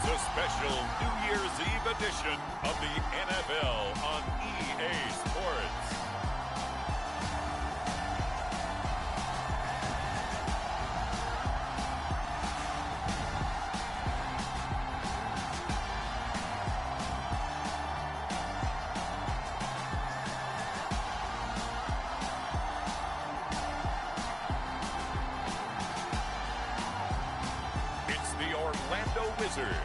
the special New Year's Eve edition of the NFL on EA Sports. Wizards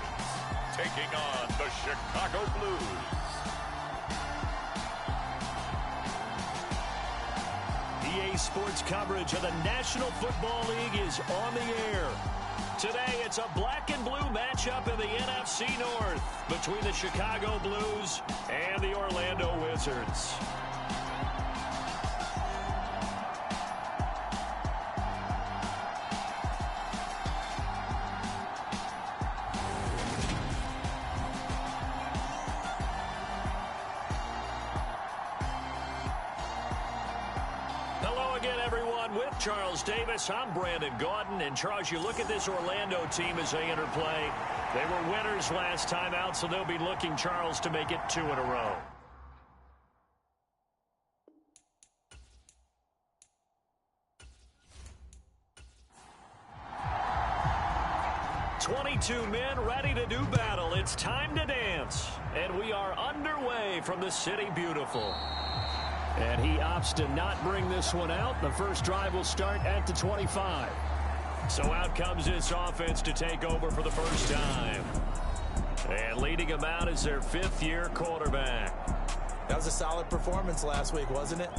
taking on the Chicago Blues. EA Sports coverage of the National Football League is on the air. Today, it's a black and blue matchup in the NFC North between the Chicago Blues and the Orlando Wizards. Charles Davis, I'm Brandon Gaudin, and Charles, you look at this Orlando team as they interplay. They were winners last time out, so they'll be looking, Charles, to make it 2 in a row. "22 men ready to do battle. It's time to dance." And we are underway from the City Beautiful. And he opts to not bring this one out. The first drive will start at the 25. So out comes this offense to take over for the first time. And leading them out is their 5th-year quarterback. That was a solid performance last week, wasn't it?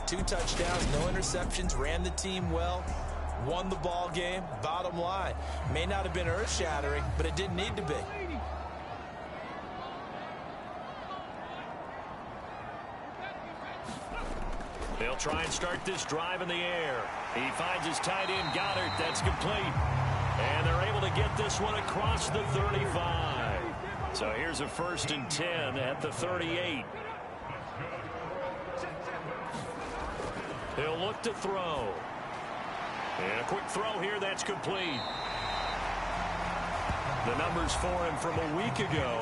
2 touchdowns, no interceptions, ran the team well, won the ball game. Bottom line, may not have been earth-shattering, but it didn't need to be. They'll try and start this drive in the air. He finds his tight end, Goddard. That's complete. And they're able to get this one across the 35. So here's a 1st and 10 at the 38. He'll look to throw. And a quick throw here. That's complete. The numbers for him from a week ago.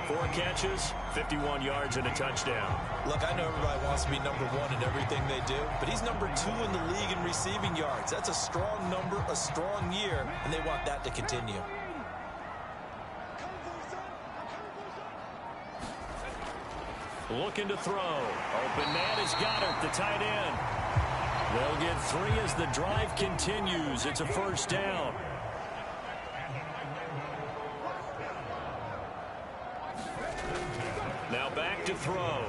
4 catches, 51 yards, and a touchdown. Look, I know everybody wants to be number 1 in everything they do, but he's number 2 in the league in receiving yards. That's a strong number, a strong year, and they want that to continue. Looking to throw. Open man is Goddard, the tight end. They'll get 3 as the drive continues. It's a 1st down. Now back to throw.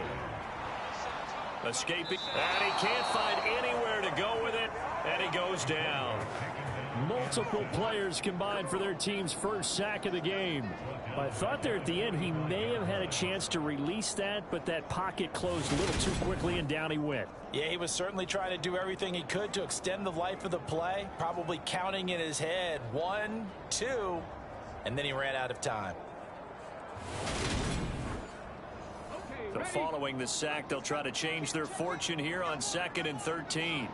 Escaping. And he can't find anywhere to go with it. And he goes down. Multiple players combined for their team's first sack of the game. I thought there at the end he may have had a chance to release that, but that pocket closed a little too quickly and down he went. Yeah, he was certainly trying to do everything he could to extend the life of the play, probably counting in his head 1, 2, and then he ran out of time. So following the sack, they'll try to change their fortune here on 2nd and 13.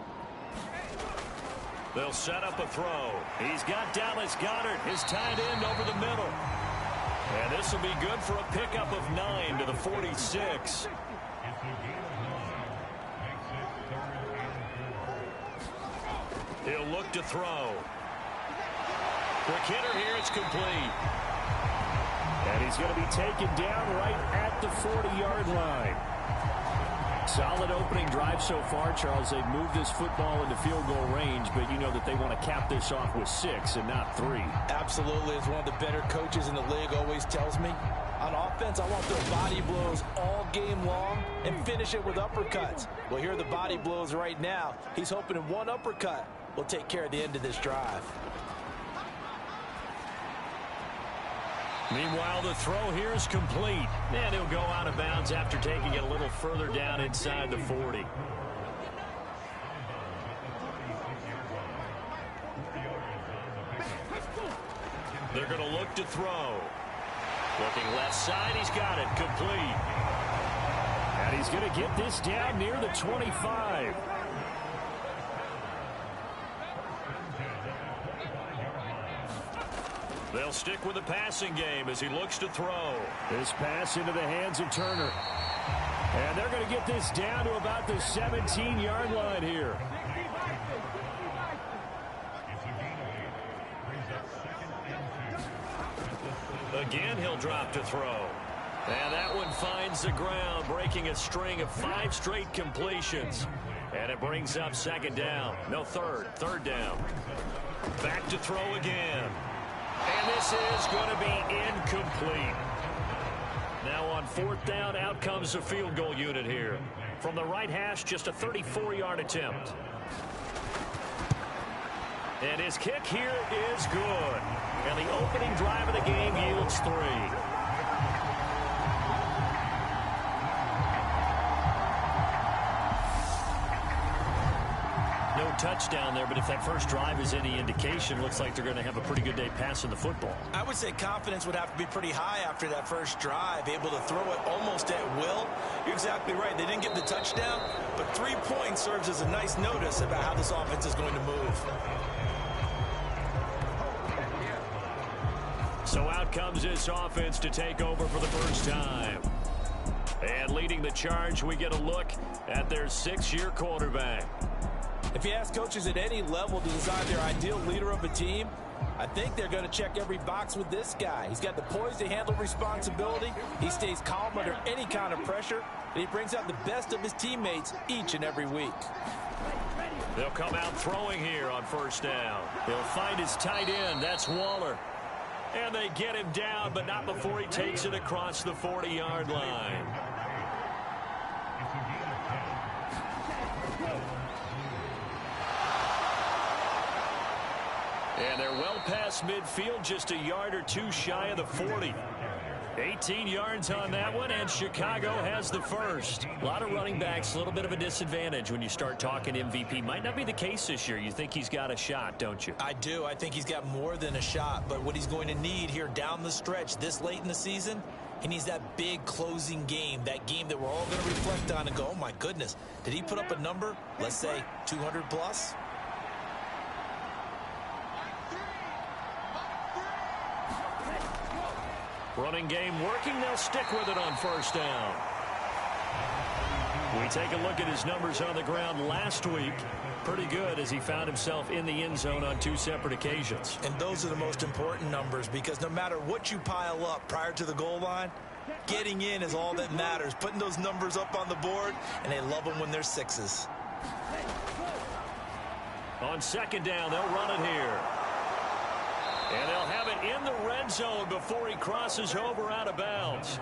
They'll set up a throw. He's got Dallas Goedert, his tight end, over the middle. And this will be good for a pickup of 9 to the 46. He'll look to throw. Quick hitter here, it's complete. And he's going to be taken down right at the 40-yard line. Solid opening drive so far, Charles. They've moved this football into field goal range, but you know that they want to cap this off with 6 and not 3. Absolutely. As one of the better coaches in the league always tells me, on offense, I want those body blows all game long and finish it with uppercuts. Well, here are the body blows right now. He's hoping in one uppercut will take care of the end of this drive. Meanwhile, the throw here is complete. And he'll go out of bounds after taking it a little further down inside the 40. They're going to look to throw. Looking left side, he's got it, complete. And he's going to get this down near the 25. They'll stick with the passing game as he looks to throw. This pass into the hands of Turner. And they're going to get this down to about the 17-yard line here. Again, he'll drop to throw. And that one finds the ground, breaking a string of 5 straight completions. And it brings up second down. No, third down. Back to throw again. And this is going to be incomplete. Now on 4th down, out comes the field goal unit here. From the right hash, just a 34-yard attempt. And his kick here is good. And the opening drive of the game yields 3. No touchdown there, but if that first drive is any indication, looks like they're going to have a pretty good day passing the football. I would say confidence would have to be pretty high after that first drive, able to throw it almost at will. You're exactly right. They didn't get the touchdown, but 3 points serves as a nice notice about how this offense is going to move. So out comes this offense to take over for the first time. And leading the charge, we get a look at their 6-year quarterback. If you ask coaches at any level to design their ideal leader of a team, I think they're going to check every box with this guy. He's got the poise to handle responsibility. He stays calm under any kind of pressure, and he brings out the best of his teammates each and every week. They'll come out throwing here on first down. He'll find his tight end. That's Waller. And they get him down, but not before he takes it across the 40-yard line. And they're well past midfield, just a yard or 2 shy of the 40. 18 yards on that one, and Chicago has the first. A lot of running backs, a little bit of a disadvantage when you start talking MVP. Might not be the case this year. You think he's got a shot, don't you? I do. I think he's got more than a shot, but what he's going to need here down the stretch this late in the season, he needs that big closing game, that game that we're all going to reflect on and go, oh my goodness, did he put up a number, let's say 200 plus? Running game working. They'll stick with it on first down. We take a look at his numbers on the ground last week. Pretty good as he found himself in the end zone on 2 separate occasions. And those are the most important numbers because no matter what you pile up prior to the goal line, getting in is all that matters. Putting those numbers up on the board, and they love them when they're 6s. On second down, they'll run it here. And they'll have it in the red zone before he crosses over out of bounds.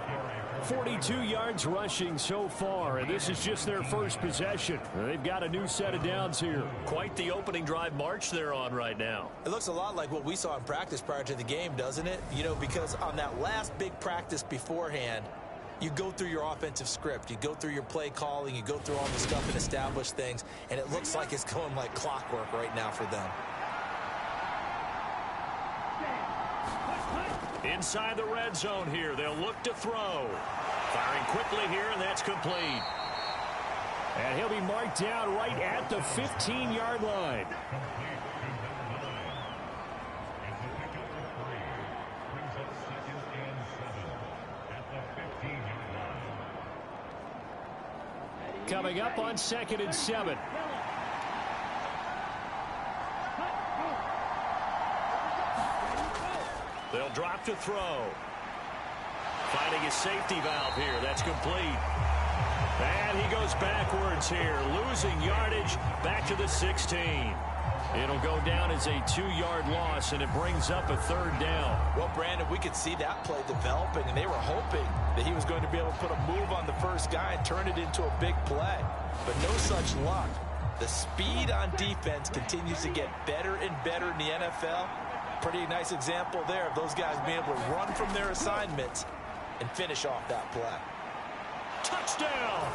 42 yards rushing so far, and this is just their first possession. They've got a new set of downs here. Quite the opening drive march they're on right now. It looks a lot like what we saw in practice prior to the game, doesn't it? You know, because on that last big practice beforehand, you go through your offensive script, you go through your play calling, you go through all the stuff and establish things, and it looks like it's going like clockwork right now for them. Inside the red zone here, they'll look to throw. Firing quickly here, and that's complete. And he'll be marked down right at the 15-yard line. Coming up on 2nd and 7. They'll drop to throw. Finding his safety valve here. That's complete. And he goes backwards here, losing yardage back to the 16. It'll go down as a 2-yard loss, and it brings up a 3rd down. Well, Brandon, we could see that play developing, and they were hoping that he was going to be able to put a move on the first guy and turn it into a big play. But no such luck. The speed on defense continues to get better and better in the NFL. Pretty nice example there of those guys being able to run from their assignments and finish off that play. Touchdown!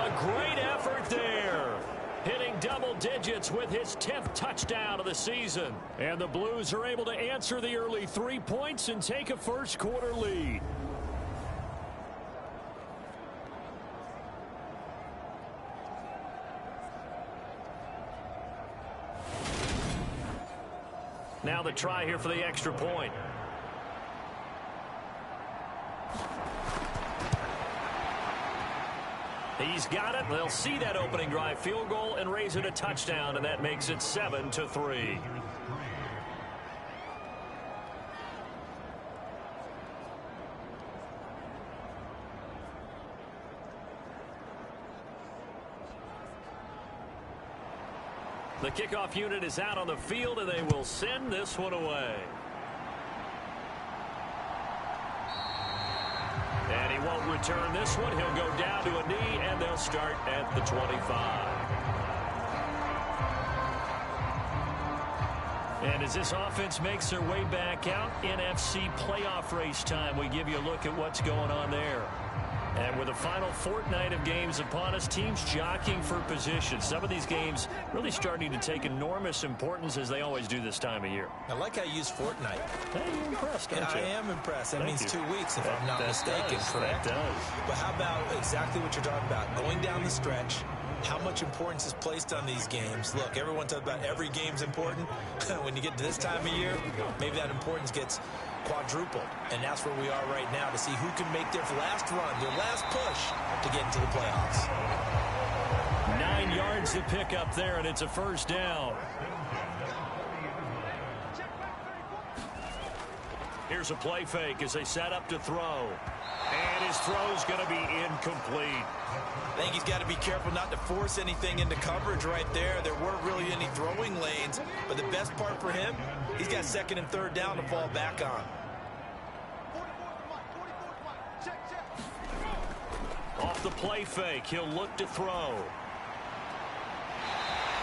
A great effort there. Hitting double digits with his 10th touchdown of the season. And the Blues are able to answer the early 3 points and take a first-quarter lead. Now the try here for the extra point. He's got it. They'll see that opening drive field goal and raise it a touchdown, and that makes it 7-3. The kickoff unit is out on the field, and they will send this one away. And he won't return this one. He'll go down to a knee, and they'll start at the 25. And as this offense makes their way back out, NFC playoff race time, we give you a look at what's going on there. And with the final fortnight of games upon us, teams jockeying for position. Some of these games really starting to take enormous importance as they always do this time of year. I like how you use fortnight. Hey, you're impressed, aren't you? I am impressed. That means you. 2 weeks, if I'm not mistaken, correct? That does. But how about exactly what you're talking about? Going down the stretch, how much importance is placed on these games. Look, everyone talks about every game's important. When you get to this time of year, maybe that importance gets quadrupled. And that's where we are right now to see who can make their last run, their last push to get into the playoffs. 9 yards to pick up there, and it's a first down. Here's a play fake as they set up to throw. And his throw's going to be incomplete. I think he's got to be careful not to force anything into coverage right there. There weren't really any throwing lanes, but the best part for him, he's got second and third down to fall back on. Off the play fake, he'll look to throw.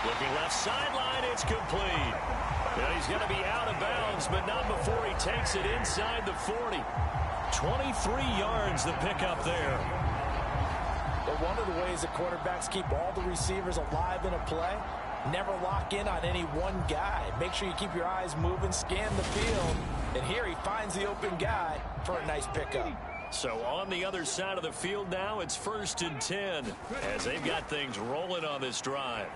Looking left sideline, it's complete. Well, he's going to be out of bounds, but not before he takes it inside the 40. 23 yards the pickup there. But one of the ways that quarterbacks keep all the receivers alive in a play, never lock in on any one guy. Make sure you keep your eyes moving, scan the field, and here he finds the open guy for a nice pickup. So on the other side of the field now, it's 1st and 10 as they've got things rolling on this drive.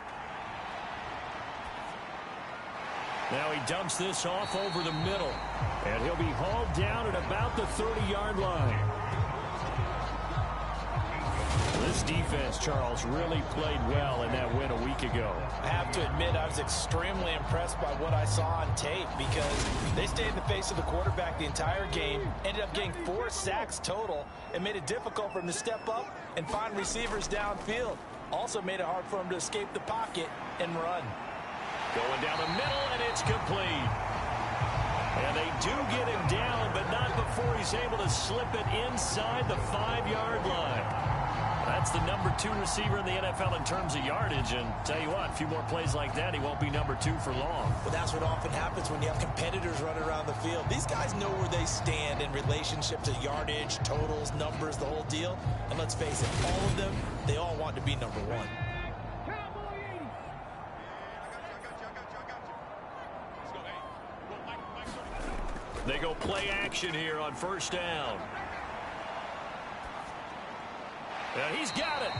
Now he dumps this off over the middle, and he'll be hauled down at about the 30-yard line. This defense, Charles, really played well in that win a week ago. I have to admit, I was extremely impressed by what I saw on tape because they stayed in the face of the quarterback the entire game, ended up getting 4 sacks total, and made it difficult for him to step up and find receivers downfield. Also made it hard for him to escape the pocket and run. Going down the middle, and it's complete. And they do get him down, but not before he's able to slip it inside the 5-yard line. That's the number 2 receiver in the NFL in terms of yardage. And tell you what, a few more plays like that, he won't be number 2 for long. But that's what often happens when you have competitors running around the field. These guys know where they stand in relationship to yardage, totals, numbers, the whole deal. And let's face it, all of them, they all want to be number 1. They go play action here on 1st down. And he's got it.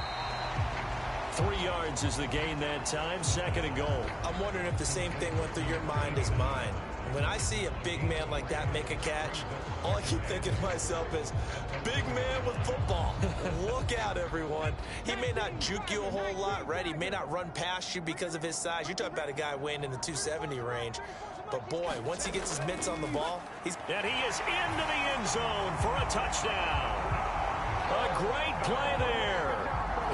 3 yards is the gain that time. 2nd and goal. I'm wondering if the same thing went through your mind as mine. When I see a big man like that make a catch, all I keep thinking to myself is, big man with football. Look out, everyone. He may not juke you a whole lot, right? He may not run past you because of his size. You're talking about a guy weighing in the 270 range. But, boy, once he gets his mitts on the ball, he's... And he is into the end zone for a touchdown. A great play there.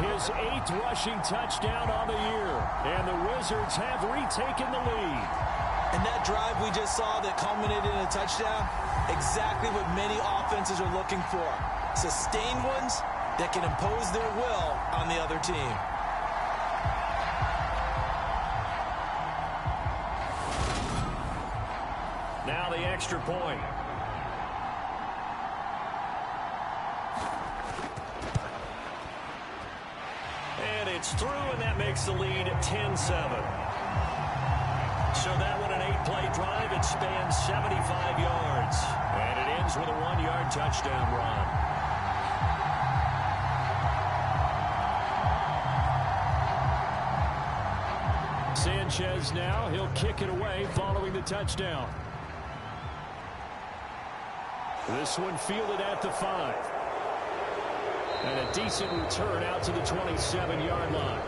His 8th rushing touchdown on the year. And the Wizards have retaken the lead. And that drive we just saw that culminated in a touchdown, exactly what many offenses are looking for. Sustained ones that can impose their will on the other team. Now the extra point. And it's through, and that makes the lead 10-7. So that one, an 8-play drive. It spans 75 yards. And it ends with a 1-yard touchdown run. Sanchez now. He'll kick it away following the touchdown. This one fielded at the 5. And a decent return out to the 27-yard line.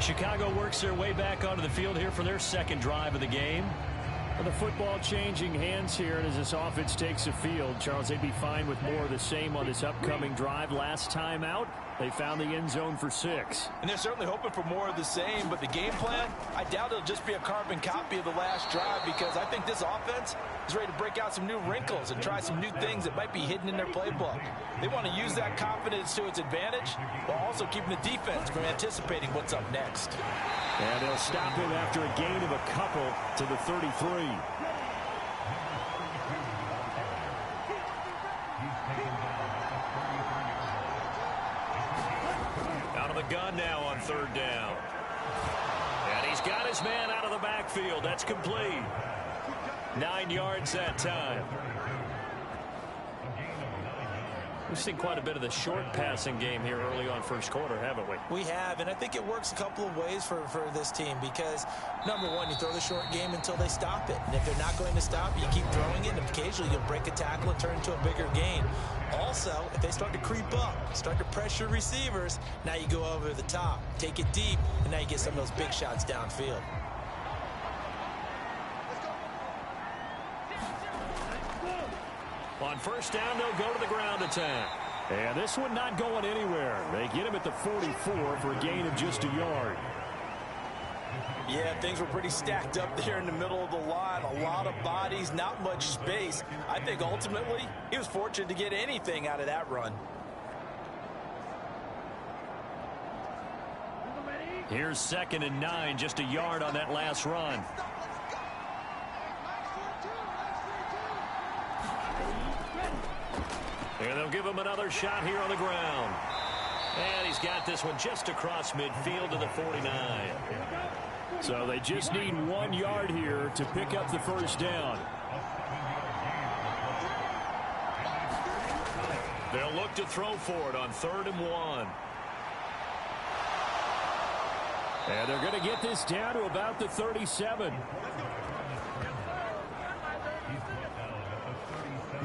Chicago works their way back onto the field here for their second drive of the game. And the football changing hands here, and as this offense takes the field, Charles, they'd be fine with more of the same on this upcoming drive. Last time out, they found the end zone for 6. And they're certainly hoping for more of the same, but the game plan, I doubt it'll just be a carbon copy of the last drive, because I think this offense is ready to break out some new wrinkles and try some new things that might be hidden in their playbook. They want to use that confidence to its advantage while also keeping the defense from anticipating what's up next. And they'll stop him after a gain of a couple to the 33. Out of the gun now on 3rd down. And he's got his man out of the backfield. That's complete. 9 yards that time. We've seen quite a bit of the short passing game here early on first quarter, haven't we? We have, and I think it works a couple of ways for this team because, number one, you throw the short game until they stop it. And if they're not going to stop it, you keep throwing it, and occasionally you'll break a tackle and turn into a bigger gain. Also, if they start to creep up, start to pressure receivers, now you go over the top, take it deep, and now you get some of those big shots downfield. On 1st down, they'll go to the ground attack. And this one not going anywhere. They get him at the 44 for a gain of just a yard. Yeah, things were pretty stacked up there in the middle of the line. A lot of bodies, not much space. I think ultimately he was fortunate to get anything out of that run. Here's 2nd and 9, just a yard on that last run. And they'll give him another shot here on the ground. And he's got this one just across midfield to the 49. So they just need 1 yard here to pick up the 1st down. They'll look to throw for it on 3rd and 1. And they're going to get this down to about the 37.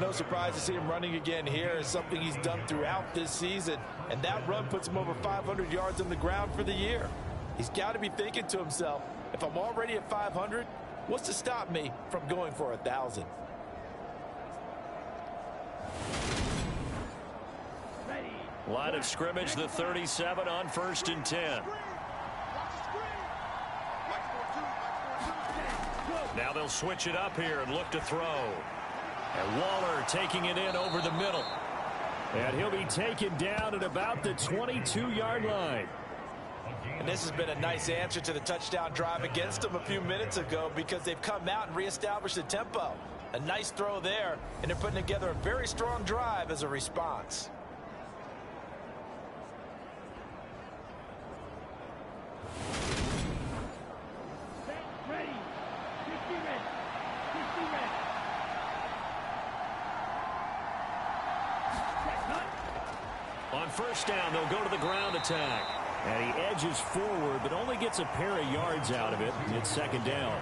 No surprise to see him running again here. It's something he's done throughout this season. And that run puts him over 500 yards on the ground for the year. He's got to be thinking to himself, if I'm already at 500, what's to stop me from going for 1,000? Line of scrimmage, the 37 on 1st and 10. Now they'll switch it up here and look to throw. And Waller taking it in over the middle. And he'll be taken down at about the 22-yard line. And this has been a nice answer to the touchdown drive against them a few minutes ago because they've come out and reestablished the tempo. A nice throw there, and they're putting together a very strong drive as a response. On 1st down, they'll go to the ground attack. And he edges forward, but only gets a pair of yards out of it. It's 2nd down.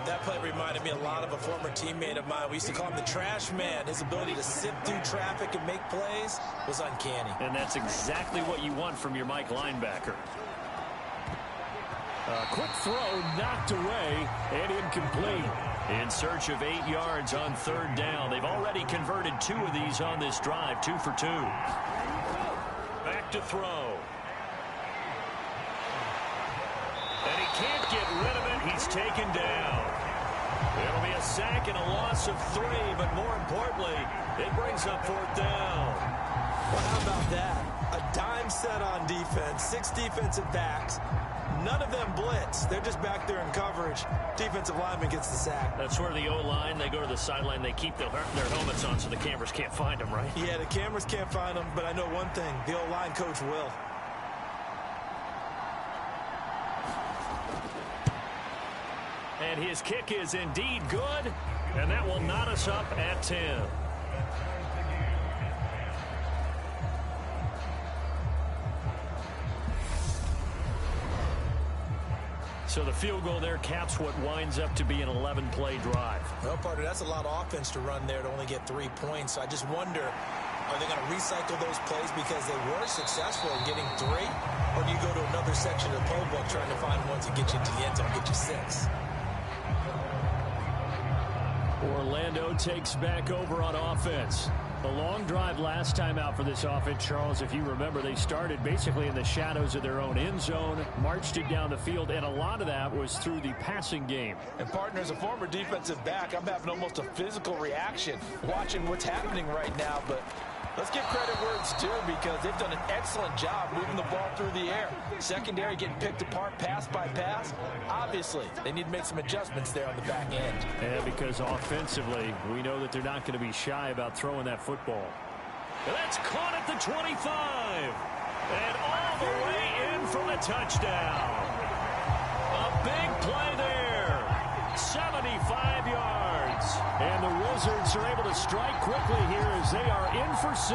That play reminded me a lot of a former teammate of mine. We used to call him the trash man. His ability to sit through traffic and make plays was uncanny. And that's exactly what you want from your Mike linebacker. A quick throw knocked away and incomplete. In search of 8 yards on 3rd down. They've already converted 2 of these on this drive, 2 for 2. Back to throw. And he can't get rid of it. He's taken down. It'll be a sack and a loss of 3, but more importantly, it brings up 4th down. Well, how about that? A dime set on defense, 6 defensive backs. None of them blitz. They're just back there in coverage. Defensive lineman gets the sack. That's where the O-line, they go to the sideline, they keep their helmets on so the cameras can't find them, right? Yeah, the cameras can't find them, but I know one thing. The O-line coach will. And his kick is indeed good, and that will knot us up at 10. So the field goal there caps what winds up to be an 11-play drive. Well, partner, that's a lot of offense to run there to only get 3 points. So I just wonder, are they going to recycle those plays because they were successful in getting 3? Or do you go to another section of the playbook trying to find ones that get you into the end zone, get you 6? Orlando takes back over on offense. The long drive last time out for this offense, Charles, if you remember, they started basically in the shadows of their own end zone, marched it down the field, and a lot of that was through the passing game. And, partner, as a former defensive back, I'm having almost a physical reaction watching what's happening right now. But let's give credit where it's due because they've done an excellent job moving the ball through the air. Secondary getting picked apart pass by pass. Obviously, they need to make some adjustments there on the back end. And because offensively, we know that they're not going to be shy about throwing that football. That's caught at the 25. And all the way in for the touchdown. A big play there. 75 yards. And the Wizards are able to strike quickly here as they are in for 6.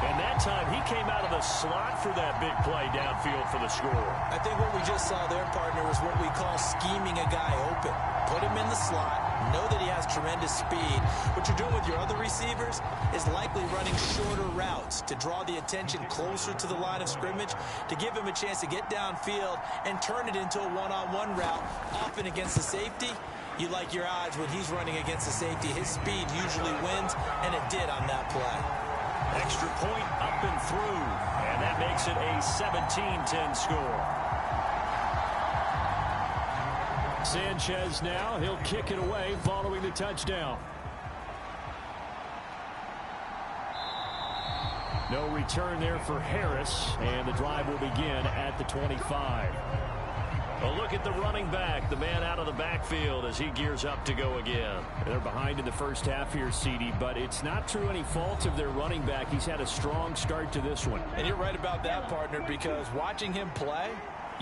And that time he came out of the slot for that big play downfield for the score. I think what we just saw there, partner, is what we call scheming a guy open. Put him in the slot, know that he has tremendous speed. What you're doing with your other receivers is likely running shorter routes to draw the attention closer to the line of scrimmage, to give him a chance to get downfield and turn it into a one-on-one route, often against the safety. You like your odds when he's running against the safety. His speed usually wins, and it did on that play. Extra point up and through, and that makes it a 17-10 score. Sanchez now, he'll kick it away following the touchdown. No return there for Harris, and the drive will begin at the 25. A look at the running back, the man out of the backfield as he gears up to go again. They're behind in the first half here, CD, but it's not through any fault of their running back. He's had a strong start to this one. And you're right about that, partner, because watching him play,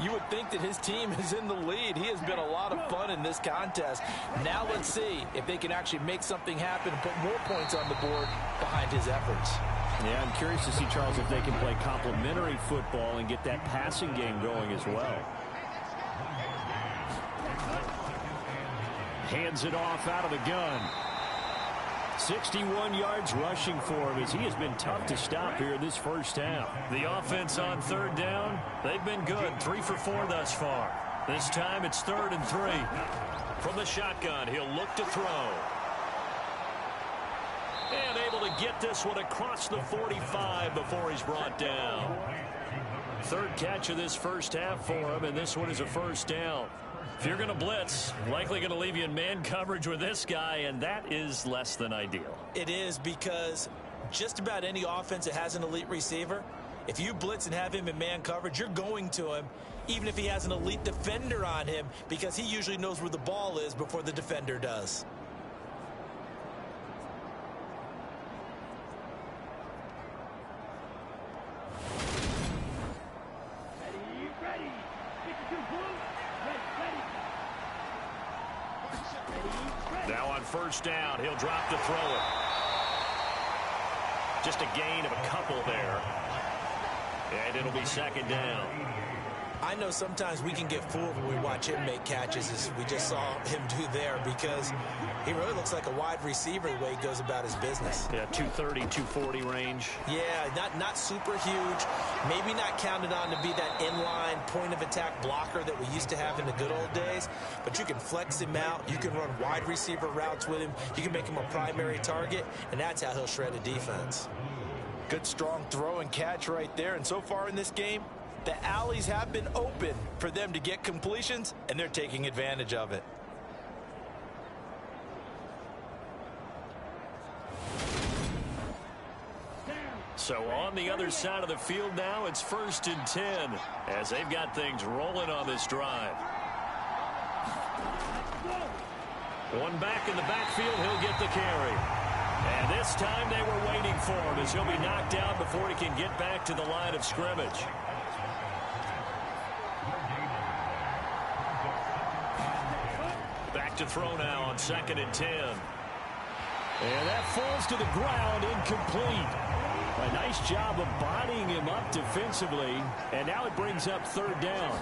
you would think that his team is in the lead. He has been a lot of fun in this contest. Now let's see if they can actually make something happen and put more points on the board behind his efforts. Yeah, I'm curious to see, Charles, if they can play complementary football and get that passing game going as well. Hands it off out of the gun. 61 yards rushing for him as he has been tough to stop here in this first half. The offense on third down, they've been good. 3 for 4 thus far. This time it's 3rd and 3. From the shotgun, he'll look to throw. And able to get this one across the 45 before he's brought down. 3rd catch of this first half for him, and this one is a first down. If you're going to blitz, likely going to leave you in man coverage with this guy, and that is less than ideal. It is, because just about any offense that has an elite receiver, if you blitz and have him in man coverage, you're going to him, even if he has an elite defender on him, because he usually knows where the ball is before the defender does. Now on first down, he'll drop to throw it. Just a gain of a couple there. And it'll be 2nd down. I know sometimes we can get fooled when we watch him make catches, as we just saw him do there, because he really looks like a wide receiver the way he goes about his business. Yeah, 230, 240 range. Yeah, not super huge. Maybe not counted on to be that inline point-of-attack blocker that we used to have in the good old days, but you can flex him out. You can run wide receiver routes with him. You can make him a primary target, and that's how he'll shred a defense. Good, strong throw and catch right there. And so far in this game, the alleys have been open for them to get completions, and they're taking advantage of it. So on the other side of the field now, it's 1st and 10 as they've got things rolling on this drive. One back in the backfield, he'll get the carry. And this time they were waiting for him as he'll be knocked out before he can get back to the line of scrimmage. Back to throw now on 2nd and 10. And that falls to the ground, incomplete. A nice job of bodying him up defensively, and now it brings up 3rd down.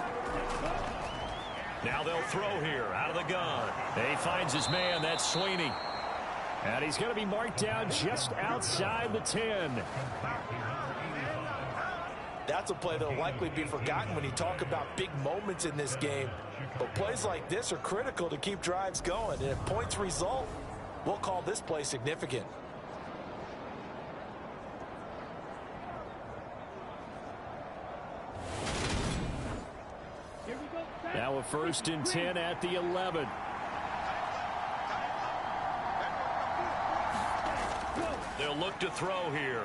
Now they'll throw here out of the gun. He finds his man. That's Sweeney. And he's going to be marked down just outside the 10. That's a play that will likely be forgotten when you talk about big moments in this game. But plays like this are critical to keep drives going. And if points result, we'll call this play significant. Now a 1st and 10 at the 11. They'll look to throw here.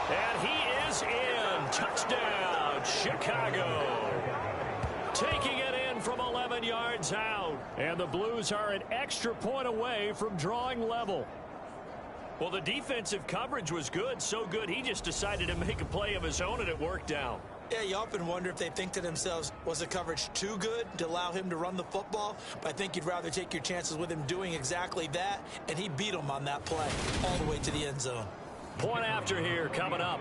And he is in. Touchdown, Chicago. Taking it in from 11 yards out. And the Blues are an extra point away from drawing level. Well, the defensive coverage was good. So good, he just decided to make a play of his own, and it worked out. Yeah, you often wonder if they think to themselves, was the coverage too good to allow him to run the football? But I think you'd rather take your chances with him doing exactly that, and he beat him on that play all the way to the end zone. Point after here coming up.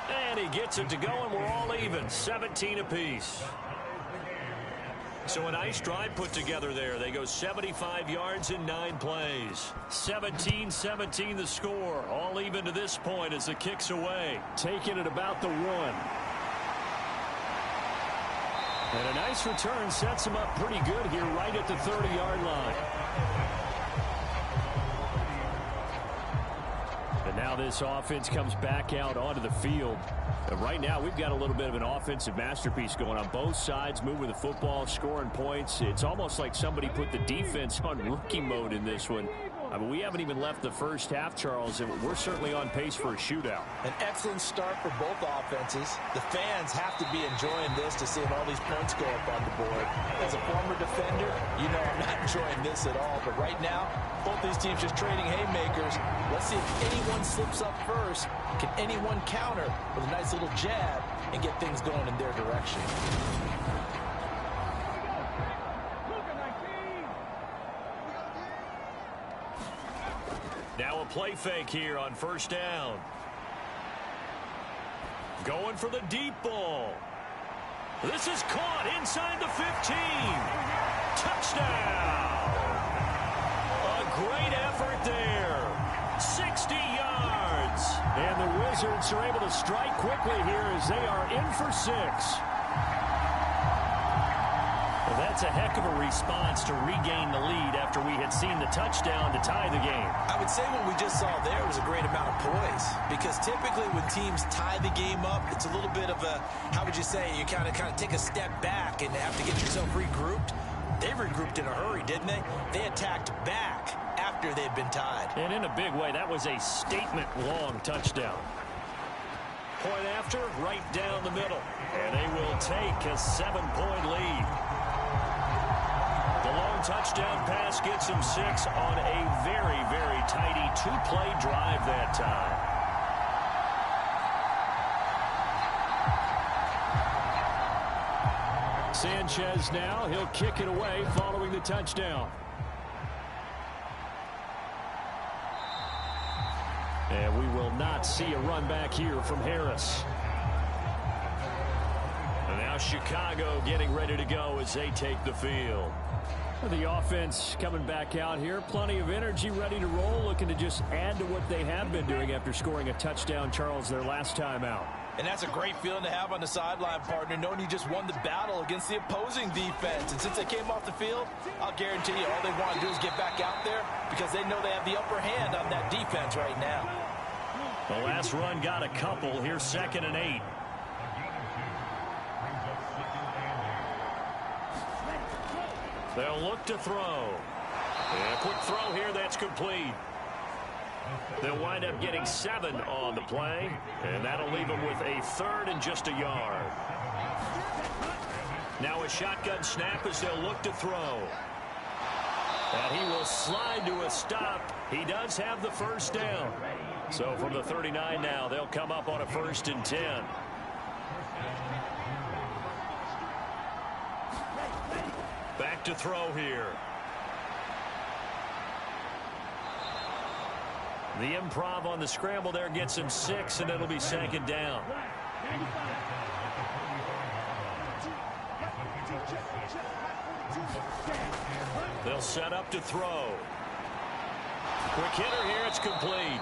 And he gets it to go, and we're all even, 17 apiece. So a nice drive put together there. They go 75 yards in 9 plays. 17-17 the score. All even to this point as the kick's away. Taking it about the 1. And a nice return sets him up pretty good here right at the 30-yard line. And now this offense comes back out onto the field. And right now, we've got a little bit of an offensive masterpiece going on both sides, moving the football, scoring points. It's almost like somebody put the defense on rookie mode in this one. I mean, we haven't even left the first half, Charles, and we're certainly on pace for a shootout. An excellent start for both offenses. The fans have to be enjoying this to see all these points go up on the board. As a former defender, you know I'm not enjoying this at all. But right now, both these teams just trading haymakers. Let's see if anyone slips up first. Can anyone counter with a nice little jab and get things going in their direction? Now a play fake here on 1st down. Going for the deep ball. This is caught inside the 15. Touchdown. A great effort there. 60 yards. And the Wizards are able to strike quickly here as they are in for 6. Well, that's a heck of a response to regain the lead after we had seen the touchdown to tie the game. I would say what we just saw there was a great amount of poise, because typically when teams tie the game up, it's a little bit of a, how would you say, you kind of take a step back and have to get yourself regrouped. They regrouped in a hurry, didn't they? They attacked back after they'd been tied. And in a big way, that was a statement-long touchdown. Point after, right down the middle. And they will take a 7-point lead. The long touchdown pass gets them 6 on a very, very tidy 2-play drive that time. Sanchez now, he'll kick it away following the touchdown. And we will not see a run back here from Harris. And now Chicago getting ready to go as they take the field. The offense coming back out here. Plenty of energy, ready to roll, looking to just add to what they have been doing after scoring a touchdown, Charles, their last time out. And that's a great feeling to have on the sideline, partner, knowing you just won the battle against the opposing defense. And since they came off the field, I'll guarantee you all they want to do is get back out there because they know they have the upper hand on that defense right now. The last run got a couple. Here's 2nd and 8. They'll look to throw. And a quick throw here, that's complete. They'll wind up getting 7 on the play, and that'll leave them with a 3rd and just a yard. Now a shotgun snap as they'll look to throw. And he will slide to a stop. He does have the 1st down. So from the 39 now, they'll come up on a 1st and 10. Back to throw here. The improv on the scramble there gets him 6, and it'll be second down. They'll set up to throw. Quick hitter here, it's complete.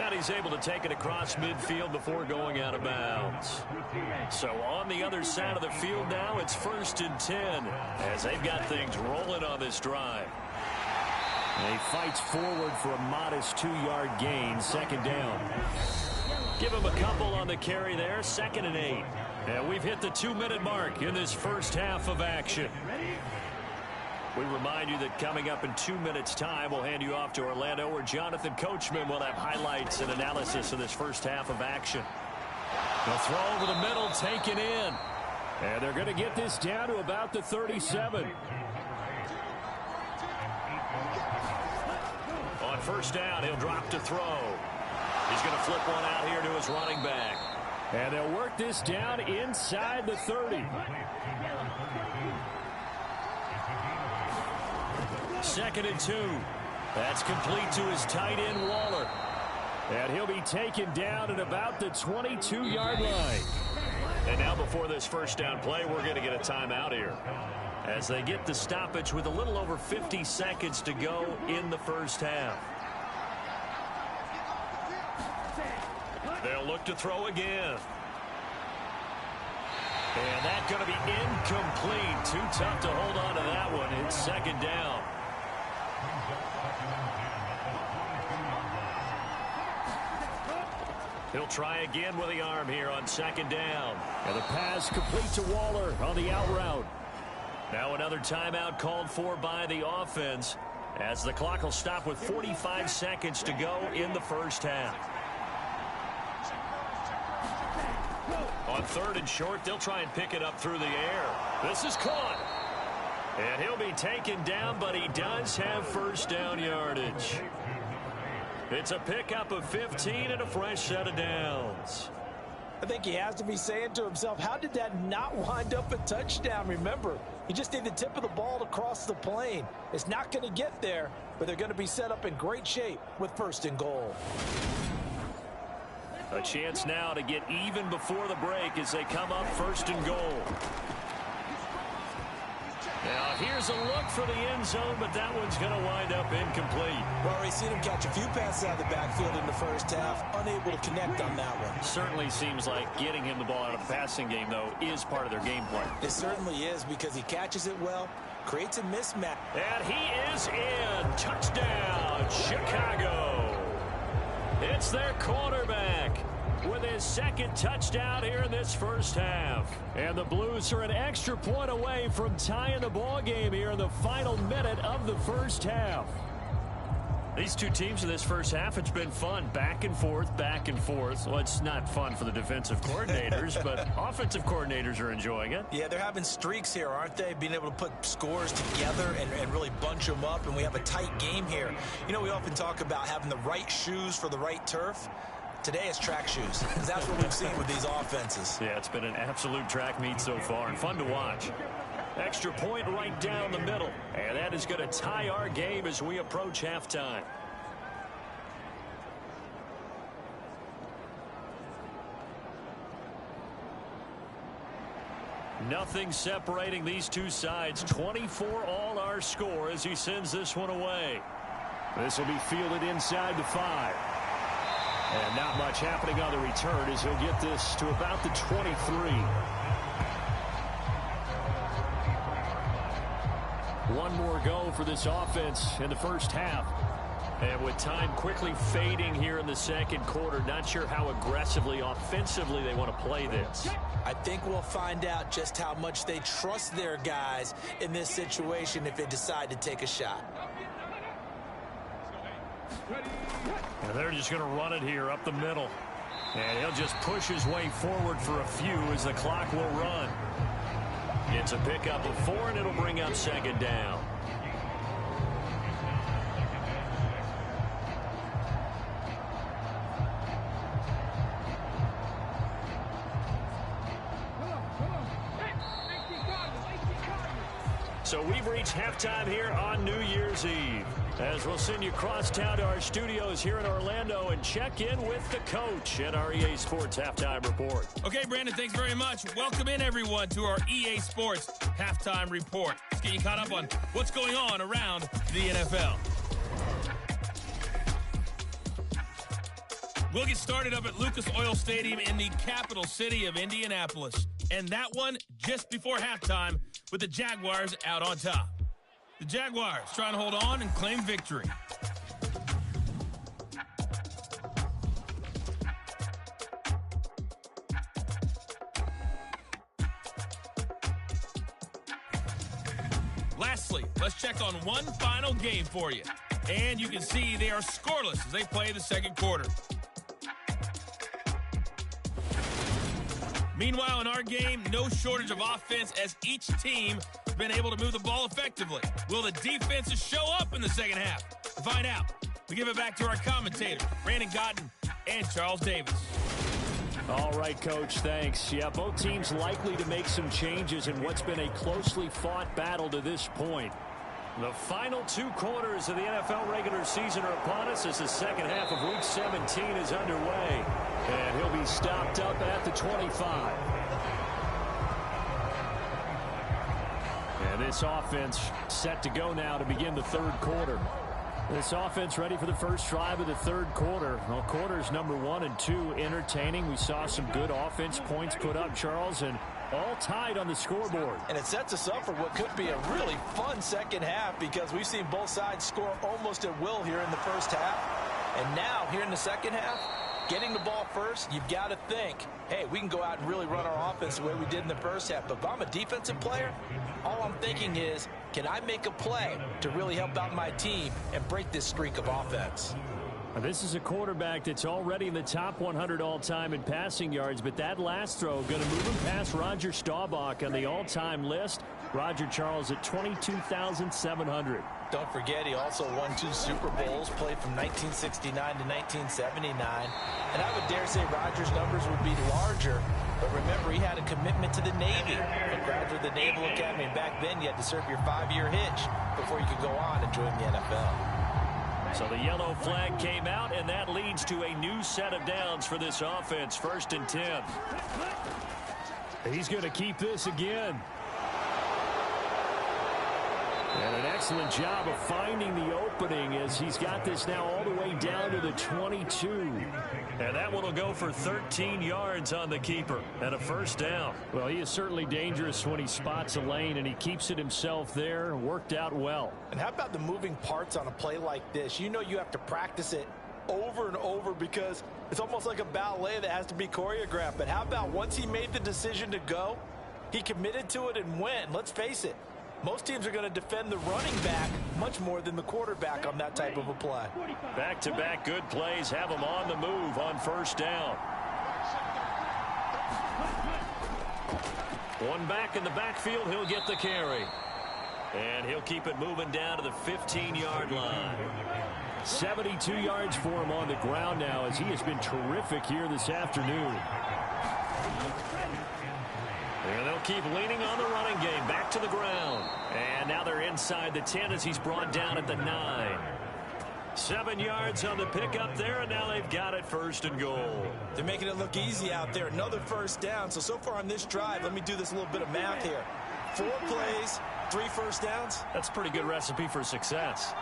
And he's able to take it across midfield before going out of bounds. So on the other side of the field now, it's 1st and 10 as they've got things rolling on this drive. And he fights forward for a modest 2-yard gain, second down. Give him a couple on the carry there, 2nd and 8. And we've hit the 2-minute mark in this first half of action. We remind you that coming up in 2 minutes' time, we'll hand you off to Orlando, where Jonathan Coachman will have highlights and analysis of this first half of action. The throw over the middle, taken in. And they're going to get this down to about the 37. On first down, he'll drop to throw. He's going to flip one out here to his running back. And they'll work this down inside the 30. 2nd and 2. That's complete to his tight end, Waller. And he'll be taken down at about the 22-yard line. And now before this first down play, we're going to get a timeout here, as they get the stoppage with a little over 50 seconds to go in the first half. They'll look to throw again. And that's going to be incomplete. Too tough to hold on to that one. It's second down. He'll try again with the arm here on second down. And the pass complete to Waller on the out route. Now another timeout called for by the offense, as the clock will stop with 45 seconds to go in the first half. On 3rd and short, they'll try and pick it up through the air. This is caught. And he'll be taken down, but he does have first down yardage. It's a pickup of 15 and a fresh set of downs. I think he has to be saying to himself, how did that not wind up a touchdown? Remember, he just need the tip of the ball to cross the plane. It's not going to get there, but they're going to be set up in great shape with 1st and goal. A chance now to get even before the break as they come up 1st and goal. Now here's a look for the end zone, but that one's going to wind up incomplete. Well, we've seen him catch a few passes out of the backfield in the first half, unable to connect on that one. Certainly seems like getting him the ball out of the passing game, though, is part of their game plan. It certainly is, because he catches it well, creates a mismatch. And he is in. Touchdown, Chicago. It's their quarterback with his 2nd touchdown here in this first half. And the Blues are an extra point away from tying the ball game here in the final minute of the first half. These two teams in this first half, it's been fun. Back and forth, back and forth. Well, it's not fun for the defensive coordinators, but offensive coordinators are enjoying it. Yeah, they're having streaks here, aren't they? Being able to put scores together and really bunch them up, and we have a tight game here. You know, we often talk about having the right shoes for the right turf. Today is track shoes, because that's what we've seen with these offenses. Yeah, it's been an absolute track meet so far, and fun to watch. Extra point right down the middle, and that is going to tie our game as we approach halftime. Nothing separating these two sides. 24 all our score as he sends this one away. This will be fielded inside the 5. And not much happening on the return as he'll get this to about the 23. One more go for this offense in the first half. And with time quickly fading here in the second quarter, not sure how aggressively, offensively they want to play this. I think we'll find out just how much they trust their guys in this situation if they decide to take a shot. And they're just going to run it here up the middle. And he'll just push his way forward for a few as the clock will run. It's a pickup of 4, and it'll bring up second down. So we've reached halftime here on New Year's Eve. As we'll send you across town to our studios here in Orlando and check in with the coach at our EA Sports Halftime Report. Okay, Brandon, thanks very much. Welcome in, everyone, to our EA Sports Halftime Report. Let's get you caught up on what's going on around the NFL. We'll get started up at Lucas Oil Stadium in the capital city of Indianapolis. And that one just before halftime with the Jaguars out on top. The Jaguars trying to hold on and claim victory. Lastly, let's check on one final game for you. And you can see they are scoreless as they play the second quarter. Meanwhile, in our game, no shortage of offense as each team has been able to move the ball effectively. Will the defenses show up in the second half? To find out, we give it back to our commentators, Brandon Cotton and Charles Davis. All right, Coach, thanks. Yeah, both teams likely to make some changes in what's been a closely fought battle to this point. The final two quarters of the NFL regular season are upon us as the second half of Week 17 is underway. And he'll be stopped up at the 25. And this offense set to go now to begin the third quarter. This offense ready for the first drive of the third quarter. Well, quarters number 1 and 2 entertaining. We saw some good offense points put up, Charles, and all tied on the scoreboard. And it sets us up for what could be a really fun second half because we've seen both sides score almost at will here in the first half. And now, here in the second half, getting the ball first, you've got to think, hey, we can go out and really run our offense the way we did in the first half. But if I'm a defensive player, all I'm thinking is, can I make a play to really help out my team and break this streak of offense? This is a quarterback that's already in the top 100 all-time in passing yards, but that last throw going to move him past Roger Staubach on the all-time list. Roger Charles at 22,700. Don't forget, he also won 2 Super Bowls, played from 1969 to 1979. And I would dare say Rogers' numbers would be larger, but remember, he had a commitment to the Navy. A graduate of the Naval Academy, and back then you had to serve your 5-year hitch before you could go on and join the NFL. So the yellow flag came out, and that leads to a new set of downs for this offense. 1st and 10. He's going to keep this again. And an excellent job of finding the opening as he's got this now all the way down to the 22. And that one will go for 13 yards on the keeper and a first down. Well, he is certainly dangerous when he spots a lane, and he keeps it himself there. Worked out well. And how about the moving parts on a play like this? You know you have to practice it over and over because it's almost like a ballet that has to be choreographed. But how about once he made the decision to go, he committed to it and went. Let's face it. Most teams are going to defend the running back much more than the quarterback on that type of a play. Back-to-back good plays have him on the move on first down. One back in the backfield, he'll get the carry. And he'll keep it moving down to the 15-yard line. 72 yards for him on the ground now as he has been terrific here this afternoon. And they'll keep leaning on the running game. Back to the ground. And now they're inside the 10 as he's brought down at the 9. 7 yards on the pickup there, and now they've got it 1st and goal. They're making it look easy out there. Another first down. So far on this drive, let me do this little bit of math here. 4 plays, 3 first downs. That's a pretty good recipe for success.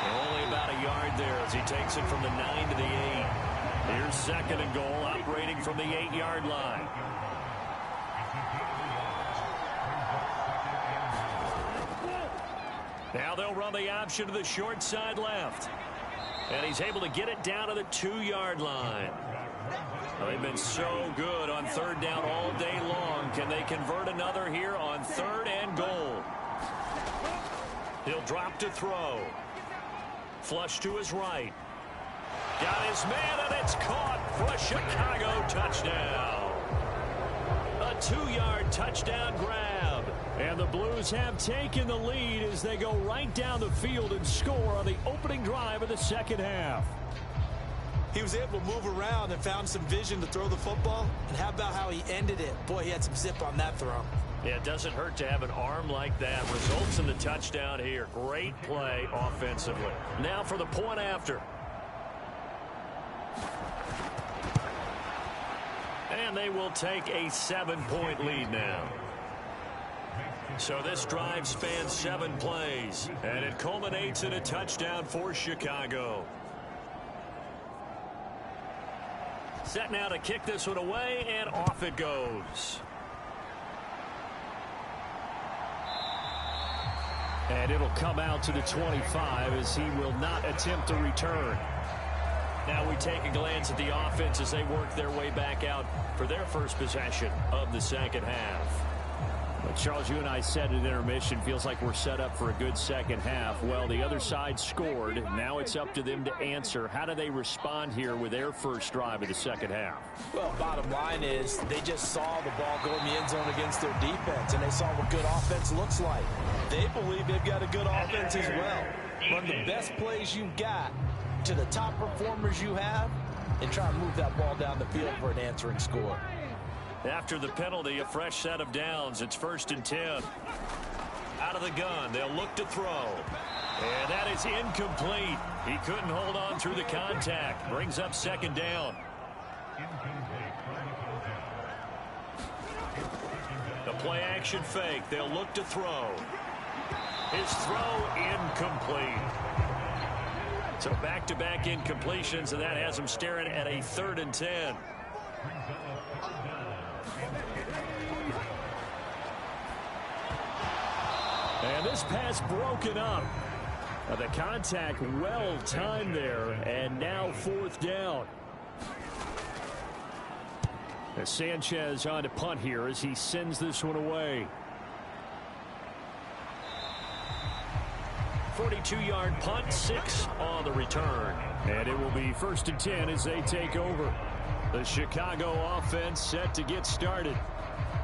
Only about a yard there as he takes it from the 9 to the 8. Here's 2nd and goal, operating from the 8-yard line. Now they'll run the option to the short side left. And he's able to get it down to the 2-yard line. Well, they've been so good on 3rd down all day long. Can they convert another here on 3rd and goal? He'll drop to throw. Flush to his right. Got his man, and it's caught for a Chicago touchdown. A 2-yard touchdown grab. And the Blues have taken the lead as they go right down the field and score on the opening drive of the second half. He was able to move around and found some vision to throw the football. And how about how he ended it? Boy, he had some zip on that throw. Yeah, it doesn't hurt to have an arm like that. Results in the touchdown here. Great play offensively. Now for the point after. And they will take a 7-point lead now. So this drive spans 7 plays, and it culminates in a touchdown for Chicago. Set now to kick this one away, and off it goes. And it'll come out to the 25 as he will not attempt to return. Now we take a glance at the offense as they work their way back out for their first possession of the second half. But Charles, you and I said at intermission, feels like we're set up for a good second half. Well, the other side scored. Now it's up to them to answer. How do they respond here with their first drive of the second half? Well, bottom line is they just saw the ball go in the end zone against their defense, and they saw what good offense looks like. They believe they've got a good offense as well. Run the best plays you've got to the top performers you have and try and move that ball down the field for an answering score. After the penalty, a fresh set of downs. It's 1st and 10. Out of the gun, they'll look to throw. And that is incomplete. He couldn't hold on through the contact. Brings up 2nd down. The play action fake. They'll look to throw. His throw incomplete. So back-to-back incompletions, and that has him staring at a 3rd and 10. And this pass broken up. The contact well timed there, and now 4th down. As Sanchez on to punt here as he sends this one away. 42-yard punt, 6 on the return. And it will be 1st and 10 as they take over. The Chicago offense set to get started.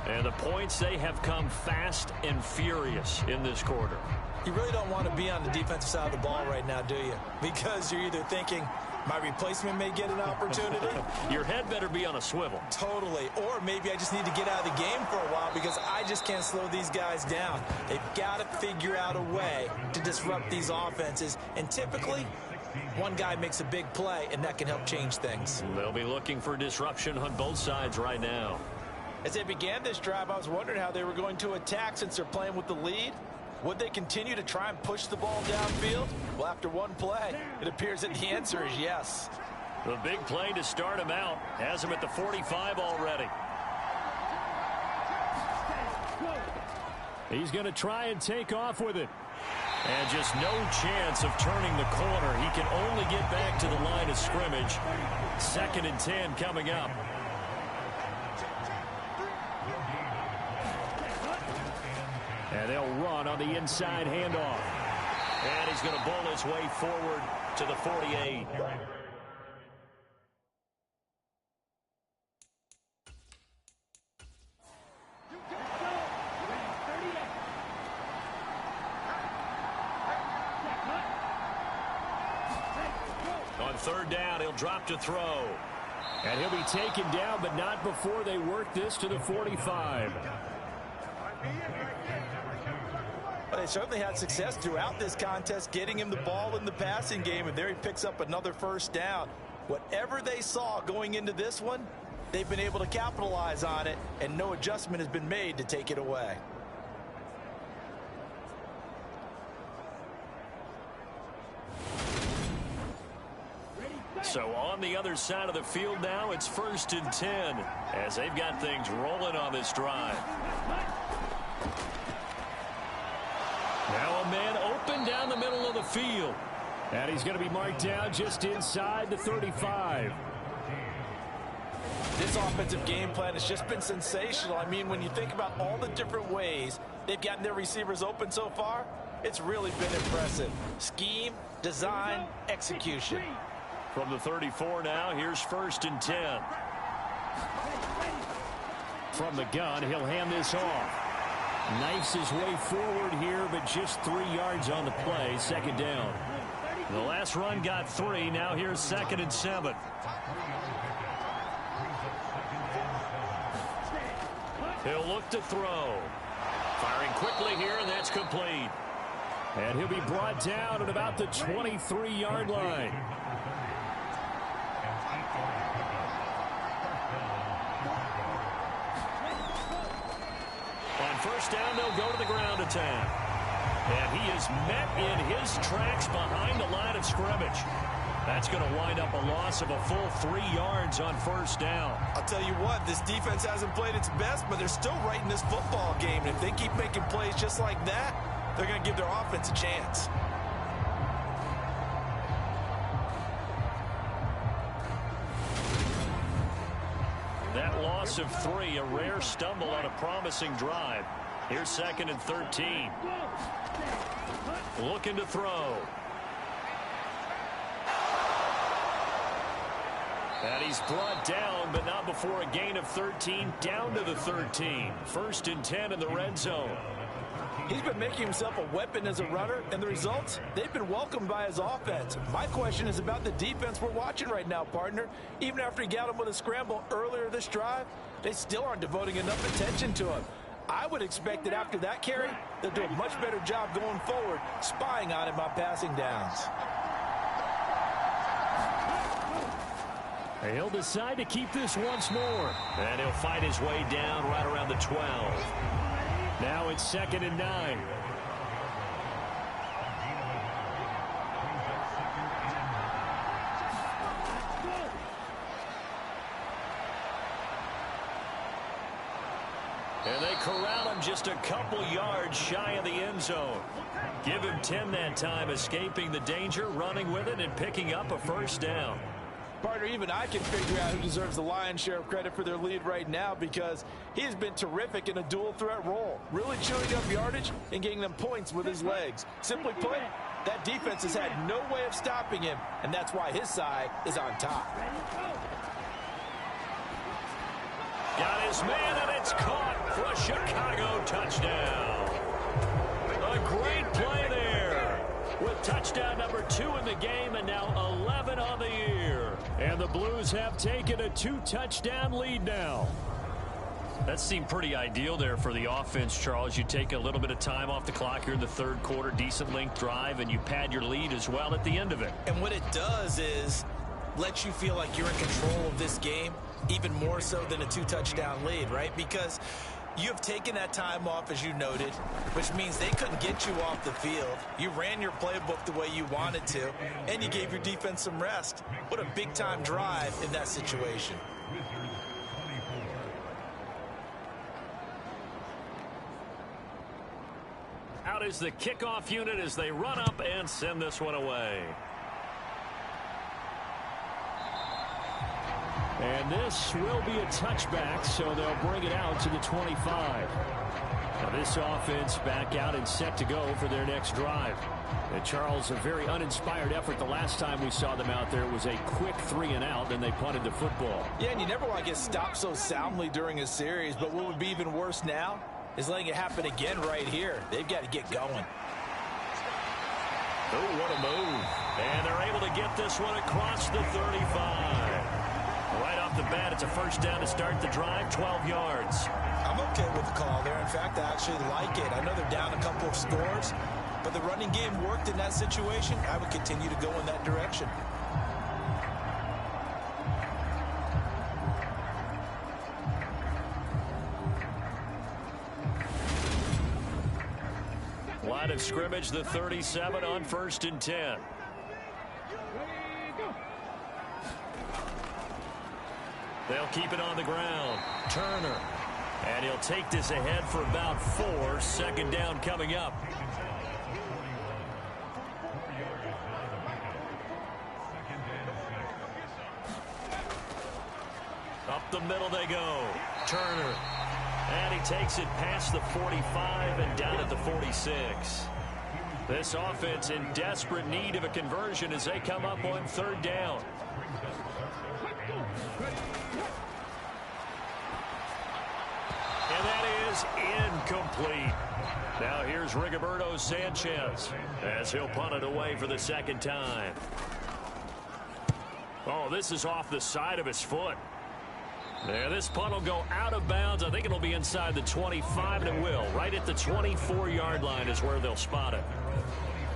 And the points, they have come fast and furious in this quarter. You really don't want to be on the defensive side of the ball right now, do you? Because you're either thinking, my replacement may get an opportunity. Your head better be on a swivel. Totally. Or maybe I just need to get out of the game for a while because I just can't slow these guys down. They've got to figure out a way to disrupt these offenses. And typically, one guy makes a big play, and that can help change things. They'll be looking for disruption on both sides right now. As they began this drive, I was wondering how they were going to attack since they're playing with the lead. Would they continue to try and push the ball downfield? Well, after one play, it appears that the answer is yes. The big play to start him out has him at the 45 already. He's going to try and take off with it. And just no chance of turning the corner. He can only get back to the line of scrimmage. 2nd and 10 coming up. And they'll run on the inside handoff. And he's going to bull his way forward to the 48. On 3rd down, he'll drop to throw. And he'll be taken down, but not before they work this to the 45. But they certainly had success throughout this contest, getting him the ball in the passing game, and there he picks up another 1st down. Whatever they saw going into this one, they've been able to capitalize on it, and no adjustment has been made to take it away. So on the other side of the field now, it's 1st and 10 as they've got things rolling on this drive. Now a man open down the middle of the field. And he's going to be marked down just inside the 35. This offensive game plan has just been sensational. I mean, when you think about all the different ways they've gotten their receivers open so far, it's really been impressive. Scheme, design, execution. From the 34 now, here's 1st and 10. From the gun, he'll hand this off. Knifes his way forward here, but just 3 yards on the play. 2nd down. The last run got 3. Now here's 2nd and 7. He'll look to throw. Firing quickly here, and that's complete. And he'll be brought down at about the 23-yard line. On first down, they'll go to the ground attack. And he is met in his tracks behind the line of scrimmage. That's going to wind up a loss of a full 3 yards on first down. I'll tell you what, this defense hasn't played its best, but they're still right in this football game. And if they keep making plays just like that, they're going to give their offense a chance. That loss of 3, a rare stumble on a promising drive. Here's 2nd and 13. Looking to throw. And he's brought down, but not before a gain of 13, down to the 13. 1st and 10 in the red zone. He's been making himself a weapon as a runner, and the results, they've been welcomed by his offense. My question is about the defense we're watching right now, partner. Even after he got him with a scramble earlier this drive, they still aren't devoting enough attention to him. I would expect that after that carry, they'll do a much better job going forward, spying on him on passing downs. He'll decide to keep this once more. And he'll fight his way down right around the 12. Now it's 2nd and 9. And they corral him just a couple yards shy of the end zone. Give him 10 that time, escaping the danger, running with it, and picking up a first down. Partner, even I can figure out who deserves the lion's share of credit for their lead right now, because he has been terrific in a dual threat role, really chewing up yardage and getting them points with his legs. Simply put, that defense has had no way of stopping him, and that's why his side is on top. Got his man, and it's caught for a Chicago touchdown. A great play there, with touchdown number 2 in the game, and now 11 on the year. And the Blues have taken a 2-touchdown lead now. That seemed pretty ideal there for the offense, Charles. You take a little bit of time off the clock here in the third quarter, decent length drive, and you pad your lead as well at the end of it. And what it does is let you feel like you're in control of this game, even more so than a 2-touchdown lead, right? Because you have taken that time off, as you noted, which means they couldn't get you off the field. You ran your playbook the way you wanted to, and you gave your defense some rest. What a big-time drive in that situation. Out is the kickoff unit as they run up and send this one away. And this will be a touchback, so they'll bring it out to the 25. Now this offense back out and set to go for their next drive. And Charles, a very uninspired effort. The last time we saw them out there was a quick 3-and-out, then they punted the football. Yeah, and you never want to get stopped so soundly during a series, but what would be even worse now is letting it happen again right here. They've got to get going. Oh, what a move. And they're able to get this one across the 35. Right off the bat, it's a first down to start the drive, 12 yards. I'm okay with the call there. In fact, I actually like it. I know they're down a couple of scores, but the running game worked in that situation. I would continue to go in that direction. Line of scrimmage, the 37 on 1st and 10. They'll keep it on the ground. Turner. And he'll take this ahead for about 4. 2nd down coming up. Up the middle they go. Turner. And he takes it past the 45 and down at the 46. This offense in desperate need of a conversion as they come up on 3rd down. And that is incomplete. Now here's Rigoberto Sanchez as he'll punt it away for the 2nd time. Oh, this is off the side of his foot. There, this punt will go out of bounds. I think it'll be inside the 25, and it will. Right at the 24-yard line is where they'll spot it.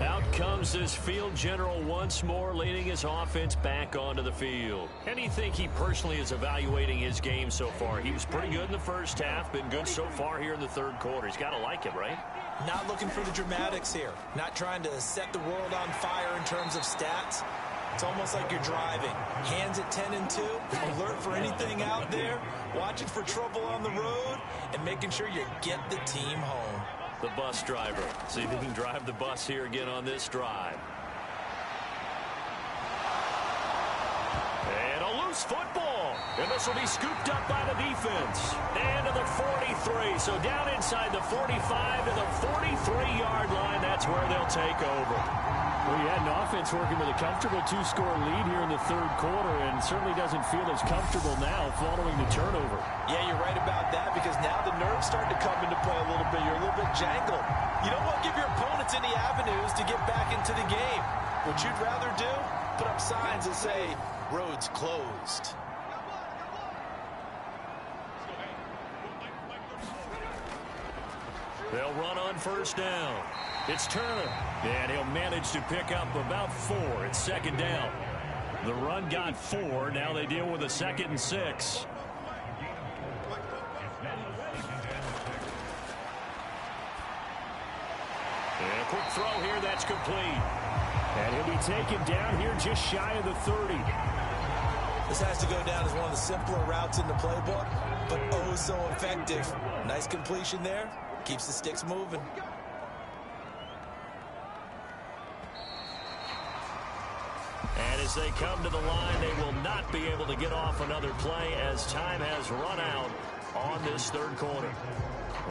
Out comes this field general once more, leading his offense back onto the field. How do you think he personally is evaluating his game so far? He was pretty good in the first half, been good so far here in the third quarter. He's got to like it, right? Not looking for the dramatics here. Not trying to set the world on fire in terms of stats. It's almost like you're driving. Hands at 10 and 2, alert for anything out there, watching for trouble on the road, and making sure you get the team home. The bus driver. See if he can drive the bus here again on this drive. And a loose football. And this will be scooped up by the defense. And to the 43. So down inside the 45 to the 43-yard line. That's where they'll take over. Well, you had an offense working with a comfortable two-score lead here in the third quarter, and certainly doesn't feel as comfortable now following the turnover. Yeah, you're right about that, because now the nerves start to come into play a little bit. You're a little bit jangled. You don't want to give your opponents any avenues to get back into the game. What you'd rather do, put up signs that say, roads closed. They'll run on first down. It's Turner, and he'll manage to pick up about 4. It's second down. The run got 4. Now they deal with a 2nd and 6. And a quick throw here, that's complete. And he'll be taken down here just shy of the 30. This has to go down as one of the simpler routes in the playbook, but oh so effective. Nice completion there. Keeps the sticks moving. And as they come to the line, they will not be able to get off another play as time has run out on this third quarter.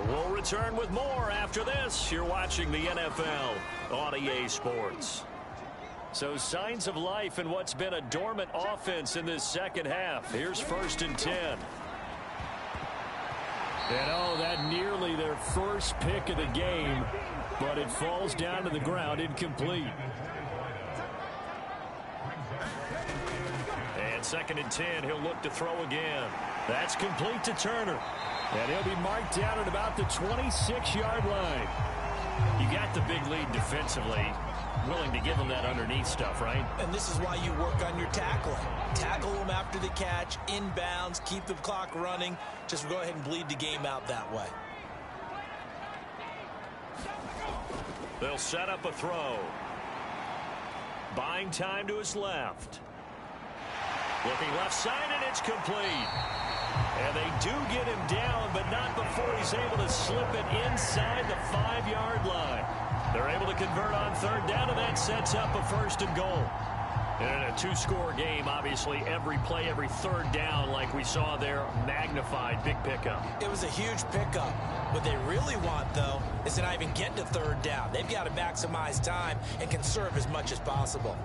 We'll return with more after this. You're watching the NFL on EA Sports. So signs of life in what's been a dormant offense in this second half. Here's 1st and 10. And oh, that nearly their first pick of the game, but it falls down to the ground incomplete. And 2nd and 10, he'll look to throw again. That's complete to Turner. And he'll be marked down at about the 26-yard line. You got the big lead defensively. Willing to give them that underneath stuff, right? And this is why you work on your tackling. Tackle them after the catch, inbounds, keep the clock running. Just go ahead and bleed the game out that way. They'll set up a throw. Buying time to his left. Looking left side, and it's complete. And they do get him down, but not before he's able to slip it inside the 5-yard line. They're able to convert on third down, and that sets up a 1st and goal. And in a two-score game, obviously, every play, every third down, like we saw there, magnified, big pickup. It was a huge pickup. What they really want, though, is to not even get to third down. They've got to maximize time and conserve as much as possible.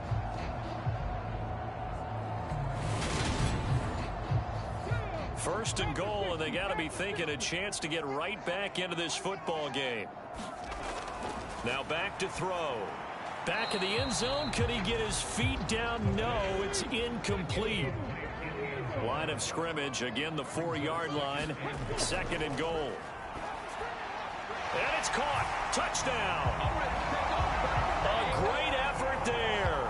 First and goal, and they got to be thinking a chance to get right back into this football game. Now back to throw. Back of the end zone. Could he get his feet down? No, it's incomplete. Line of scrimmage. Again, the 4-yard line. 2nd and goal. And it's caught. Touchdown. A great effort there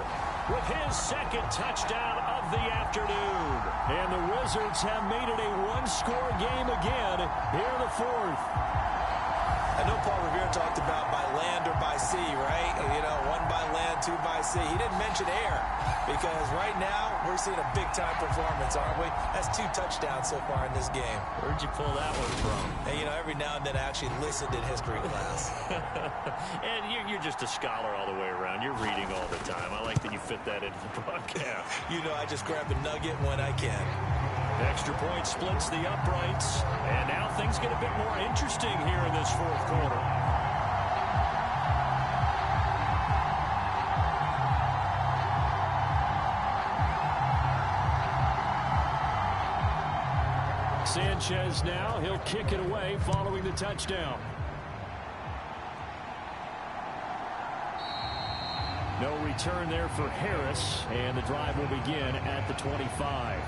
with his 2nd touchdown of the afternoon. And the Wizards have made it a one-score game again here in the 4th. I know Paul Revere talked about by land or by sea, right? You know, 1 by land, 2 by sea. He didn't mention air because right now we're seeing a big-time performance, aren't we? That's 2 touchdowns so far in this game. Where'd you pull that one from? And, you know, every now and then I actually listened in history class. And you're just a scholar all the way around. You're reading all the time. I like that you fit that into the broadcast. You know, I just grab a nugget when I can. Extra point splits the uprights. And now things get a bit more interesting here in this 4th quarter. Sanchez now, he'll kick it away following the touchdown. No return there for Harris, and the drive will begin at the 25.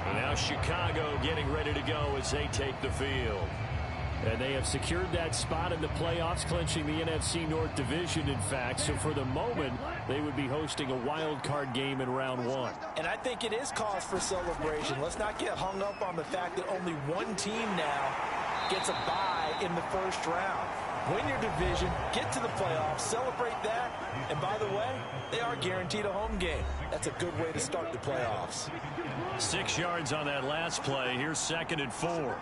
And now Chicago getting ready to go as they take the field. And they have secured that spot in the playoffs, clinching the NFC North Division, in fact. So for the moment, they would be hosting a wild card game in round one. And I think it is cause for celebration. Let's not get hung up on the fact that only one team now gets a bye in the first round. Win your division, get to the playoffs, celebrate that, and by the way, they are guaranteed a home game. That's a good way to start the playoffs. 6 yards on that last play. Here's 2nd and 4.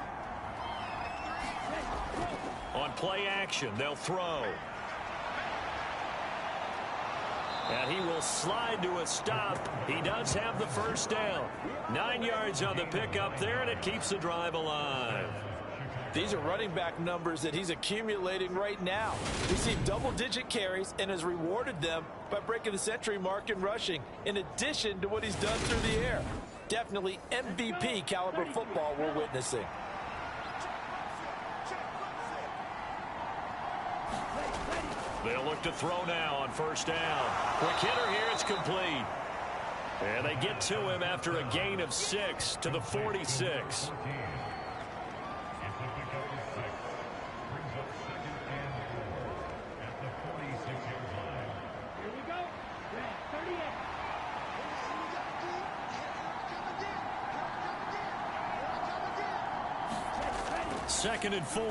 On play action, they'll throw. And he will slide to a stop. He does have the first down. 9 yards on the pickup there, and it keeps the drive alive. These are running back numbers that he's accumulating right now. Received double-digit carries and has rewarded them by breaking the century mark in rushing, in addition to what he's done through the air. Definitely MVP caliber football we're witnessing. They'll look to throw now on first down. Quick hitter here, it's complete. And they get to him after a gain of 6 to the 46. Second and 4.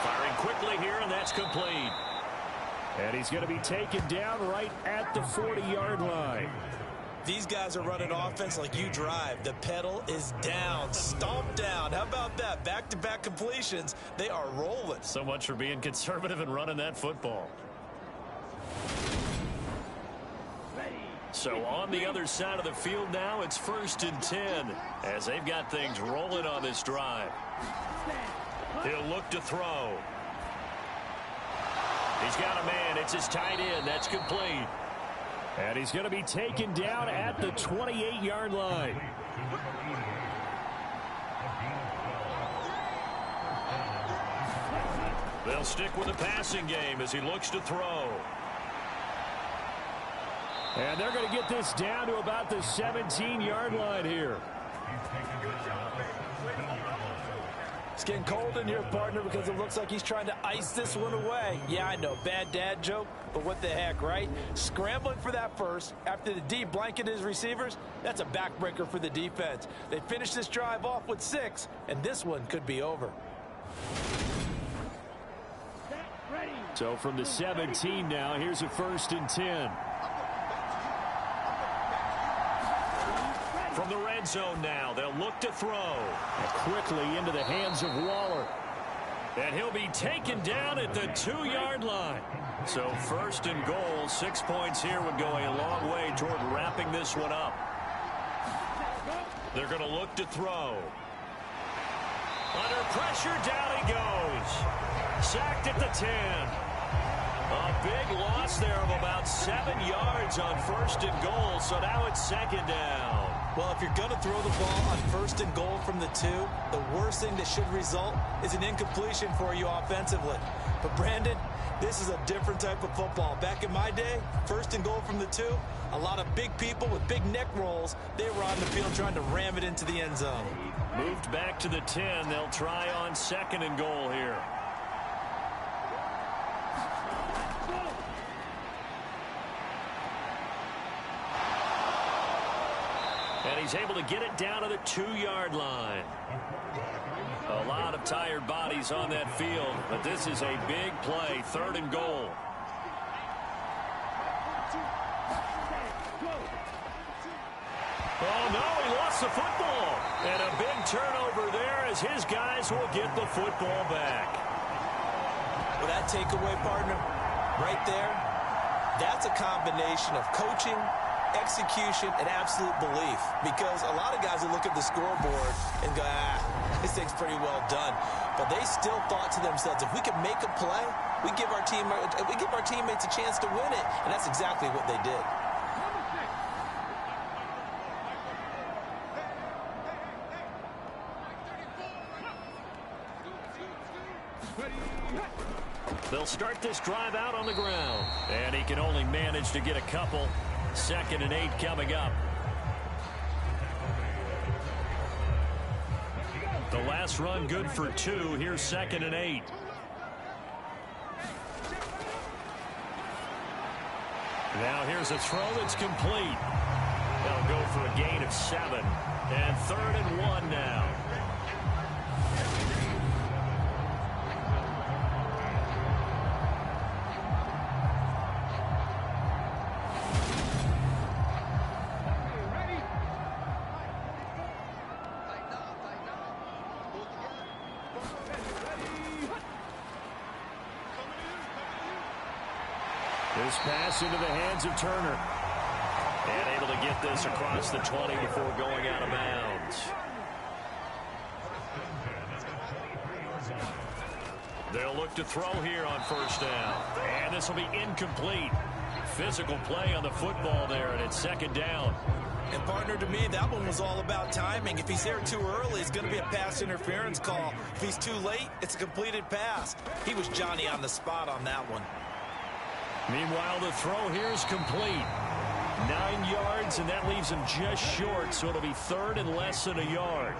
Firing quickly here, and that's complete. And he's going to be taken down right at the 40-yard line. These guys are running offense like you drive. The pedal is down, stomped down. How about that? Back-to-back completions. They are rolling. So much for being conservative and running that football. So on the other side of the field now, it's 1st and 10 as they've got things rolling on this drive. He'll look to throw. He's got a man. It's his tight end. That's complete. And he's going to be taken down at the 28-yard line. They'll stick with the passing game as he looks to throw. And they're going to get this down to about the 17-yard line here. It's getting cold in here, partner, because it looks like he's trying to ice this one away. Yeah, I know, bad dad joke, but what the heck, right? Scrambling for that first after the D blanketed his receivers, that's a backbreaker for the defense. They finish this drive off with 6, and this one could be over. So from the 17 now, here's a 1st and 10. From the red zone now, they'll look to throw. And quickly into the hands of Waller. And he'll be taken down at the 2-yard line. So 1st and goal, 6 points here would go a long way toward wrapping this one up. They're going to look to throw. Under pressure, down he goes. Sacked at the 10. A big loss there of about 7 yards on 1st and goal, so now it's 2nd down. Well, if you're going to throw the ball on 1st and goal from the 2, the worst thing that should result is an incompletion for you offensively. But, Brandon, this is a different type of football. Back in my day, 1st and goal from the 2, a lot of big people with big neck rolls, they were on the field trying to ram it into the end zone. Moved back to the 10. They'll try on 2nd and goal here. And he's able to get it down to the 2-yard line. A lot of tired bodies on that field, but this is a big play, 3rd and goal. Oh, no, he lost the football. And a big turnover there as his guys will get the football back. Well, that takeaway, partner, right there, that's a combination of coaching, execution, and absolute belief. Because a lot of guys will look at the scoreboard and go, this thing's pretty well done. But they still thought to themselves, if we can make a play, we give our teammates a chance to win it. And that's exactly what they did. They'll start this drive out on the ground. And he can only manage to get a couple. 2nd and 8 coming up. The last run good for 2. Here's 2nd and 8. Now here's a throw that's complete. They'll go for a gain of 7. And 3rd and 1 now. This pass into the hands of Turner. And able to get this across the 20 before going out of bounds. They'll look to throw here on 1st down. And this will be incomplete. Physical play on the football there, and it's 2nd down. And partner, to me, that one was all about timing. If he's there too early, it's going to be a pass interference call. If he's too late, it's a completed pass. He was Johnny on the spot on that one. Meanwhile, the throw here is complete. 9 yards, and that leaves him just short, so it'll be 3rd and less than a yard.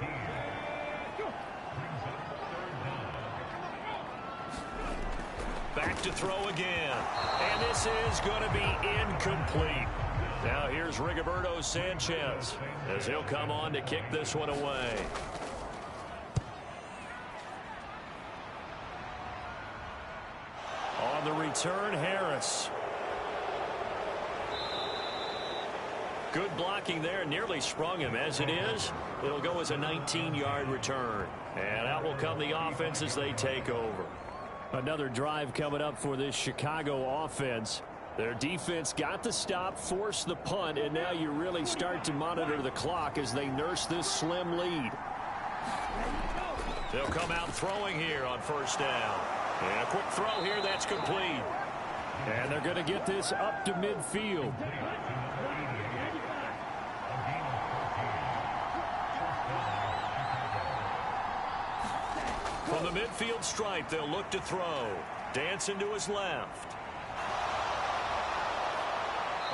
Back to throw again. And this is going to be incomplete. Now here's Rigoberto Sanchez as he'll come on to kick this one away. On the return, Harris. Good blocking there, nearly sprung him. As it is, it'll go as a 19-yard return. And out will come the offense as they take over. Another drive coming up for this Chicago offense. Their defense got the stop, forced the punt, and now you really start to monitor the clock as they nurse this slim lead. They'll come out throwing here on 1st down. And a quick throw here, that's complete. And they're going to get this up to midfield. From the midfield stripe, they'll look to throw. Dancing to his left.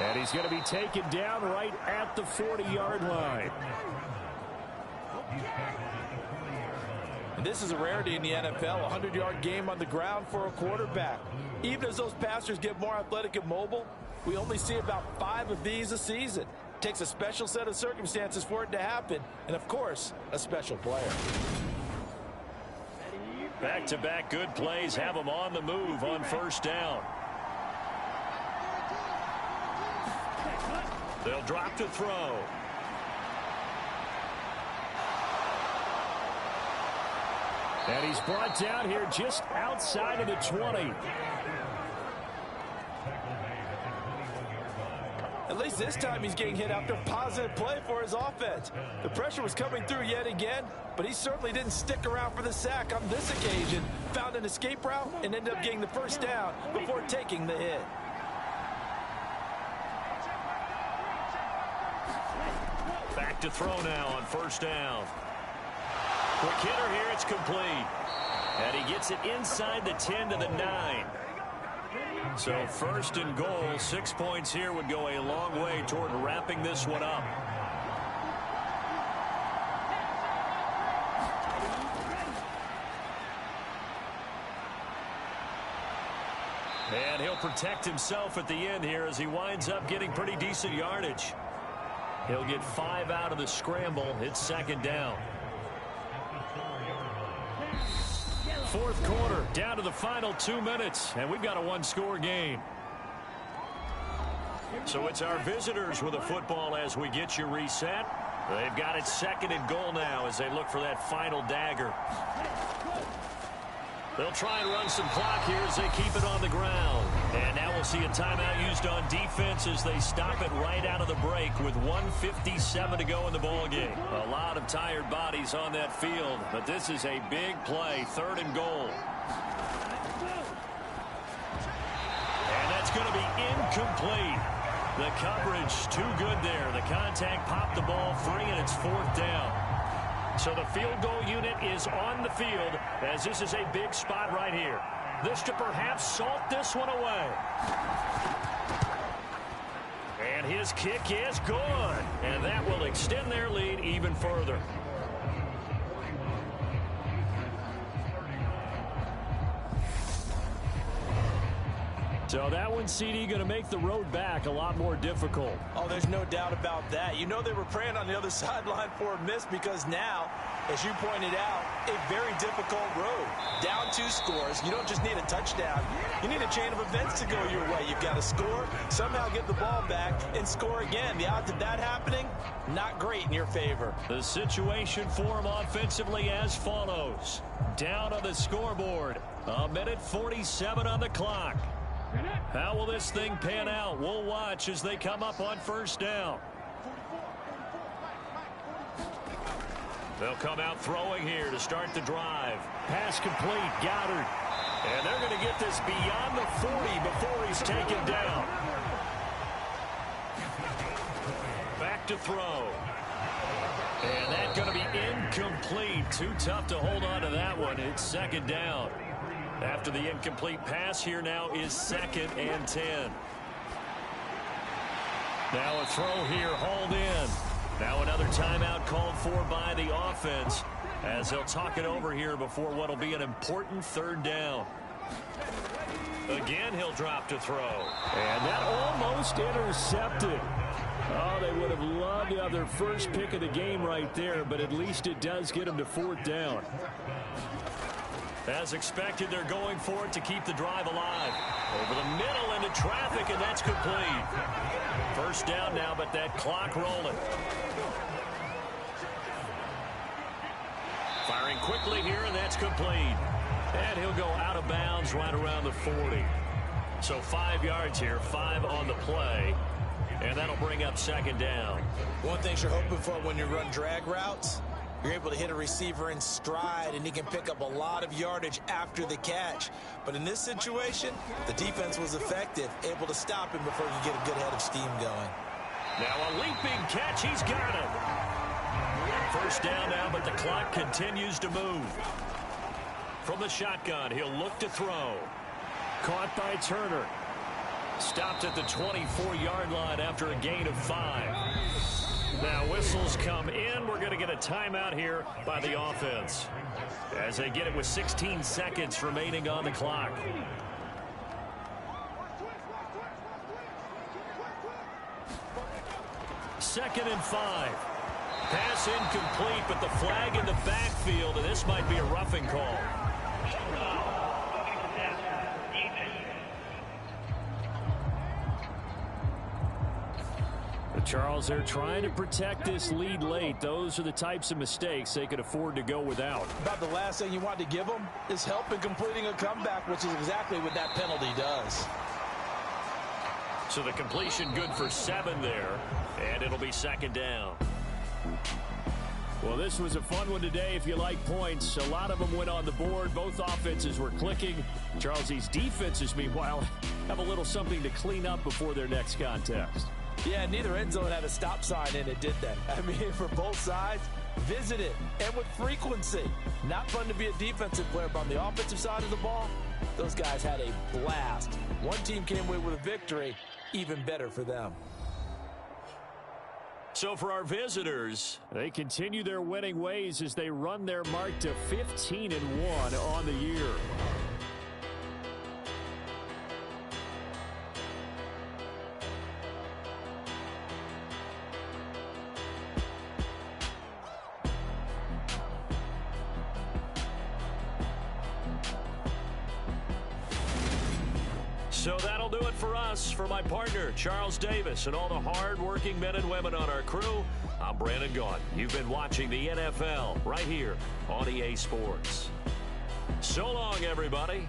And he's going to be taken down right at the 40-yard line. And this is a rarity in the NFL, a 100-yard game on the ground for a quarterback. Even as those passers get more athletic and mobile, we only see about 5 of these a season. It takes a special set of circumstances for it to happen, and of course, a special player. Back-to-back good plays have them on the move on 1st down. They'll drop to throw. And he's brought down here just outside of the 20. At least this time he's getting hit after positive play for his offense. The pressure was coming through yet again, but he certainly didn't stick around for the sack on this occasion. Found an escape route and ended up getting the 1st down before taking the hit. Back to throw now on 1st down. Quick hitter here, it's complete. And he gets it inside the 10 to the 9. So 1st and goal, 6 points here would go a long way toward wrapping this one up. And he'll protect himself at the end here as he winds up getting pretty decent yardage. He'll get 5 out of the scramble. It's 2nd down. 4th quarter, down to the final 2 minutes, and we've got a 1-score game. So it's our visitors with the football as we get you reset. They've got it 2nd and goal now as they look for that final dagger. They'll try and run some clock here as they keep it on the ground. And now we'll see a timeout used on defense as they stop it right out of the break with 1:57 to go in the ballgame. A lot of tired bodies on that field, but this is a big play, 3rd and goal. And that's going to be incomplete. The coverage too good there. The contact popped the ball free, and it's 4th down. So the field goal unit is on the field as this is a big spot right here. This to perhaps salt this one away. And his kick is good. And that will extend their lead even further. So that one, CD, going to make the road back a lot more difficult. Oh, there's no doubt about that. You know they were praying on the other sideline for a miss because now, as you pointed out, a very difficult road. Down 2 scores. You don't just need a touchdown. You need a chain of events to go your way. You've got to score, somehow get the ball back, and score again. The odds of that happening, not great in your favor. The situation for him offensively as follows. Down on the scoreboard. 1:47 on the clock. How will this thing pan out? We'll watch as they come up on first down. They'll come out throwing here to start the drive. Pass complete. Goddard. And they're going to get this beyond the 40 before he's taken down. Back to throw. And that's going to be incomplete. Too tough to hold on to that one. It's second down. After the incomplete pass, here now is 2nd and 10. Now a throw here hauled in. Now another timeout called for by the offense as they'll talk it over here before what will be an important 3rd down. Again, he'll drop to throw. And that almost intercepted. Oh, they would have loved to have their first pick of the game right there, but at least it does get them to 4th down. As expected, they're going for it to keep the drive alive. Over the middle into traffic, and that's complete. First down now, but that clock rolling. Firing quickly here, and that's complete. And he'll go out of bounds right around the 40. So 5 yards here, 5 on the play. And that'll bring up 2nd down. One thing you're hoping for when you run drag routes, you're able to hit a receiver in stride, and he can pick up a lot of yardage after the catch. But in this situation, the defense was effective, able to stop him before he could get a good head of steam going. Now a leaping catch. He's got it. First down now, but the clock continues to move. From the shotgun, he'll look to throw. Caught by Turner. Stopped at the 24-yard line after a gain of 5. Now whistles come in. We're going to get a timeout here by the offense as they get it with 16 seconds remaining on the clock. Second and 5. Pass incomplete, but the flag in the backfield, and this might be a roughing call. Charles, they're trying to protect this lead late. Those are the types of mistakes they could afford to go without. About the last thing you want to give them is help in completing a comeback, which is exactly what that penalty does. So the completion good for 7 there, and it'll be 2nd down. Well, this was a fun one today if you like points. A lot of them went on the board. Both offenses were clicking. Charles, these defenses, meanwhile, have a little something to clean up before their next contest. Yeah, neither end zone had a stop sign in it, did they? I mean, for both sides, visit it, and with frequency. Not fun to be a defensive player, but on the offensive side of the ball, those guys had a blast. One team came away with a victory, even better for them. So for our visitors, they continue their winning ways as they run their mark to 15-1 on the year. So that'll do it for us. For my partner, Charles Davis, and all the hard-working men and women on our crew, I'm Brandon Gaudin. You've been watching the NFL right here on EA Sports. So long, everybody.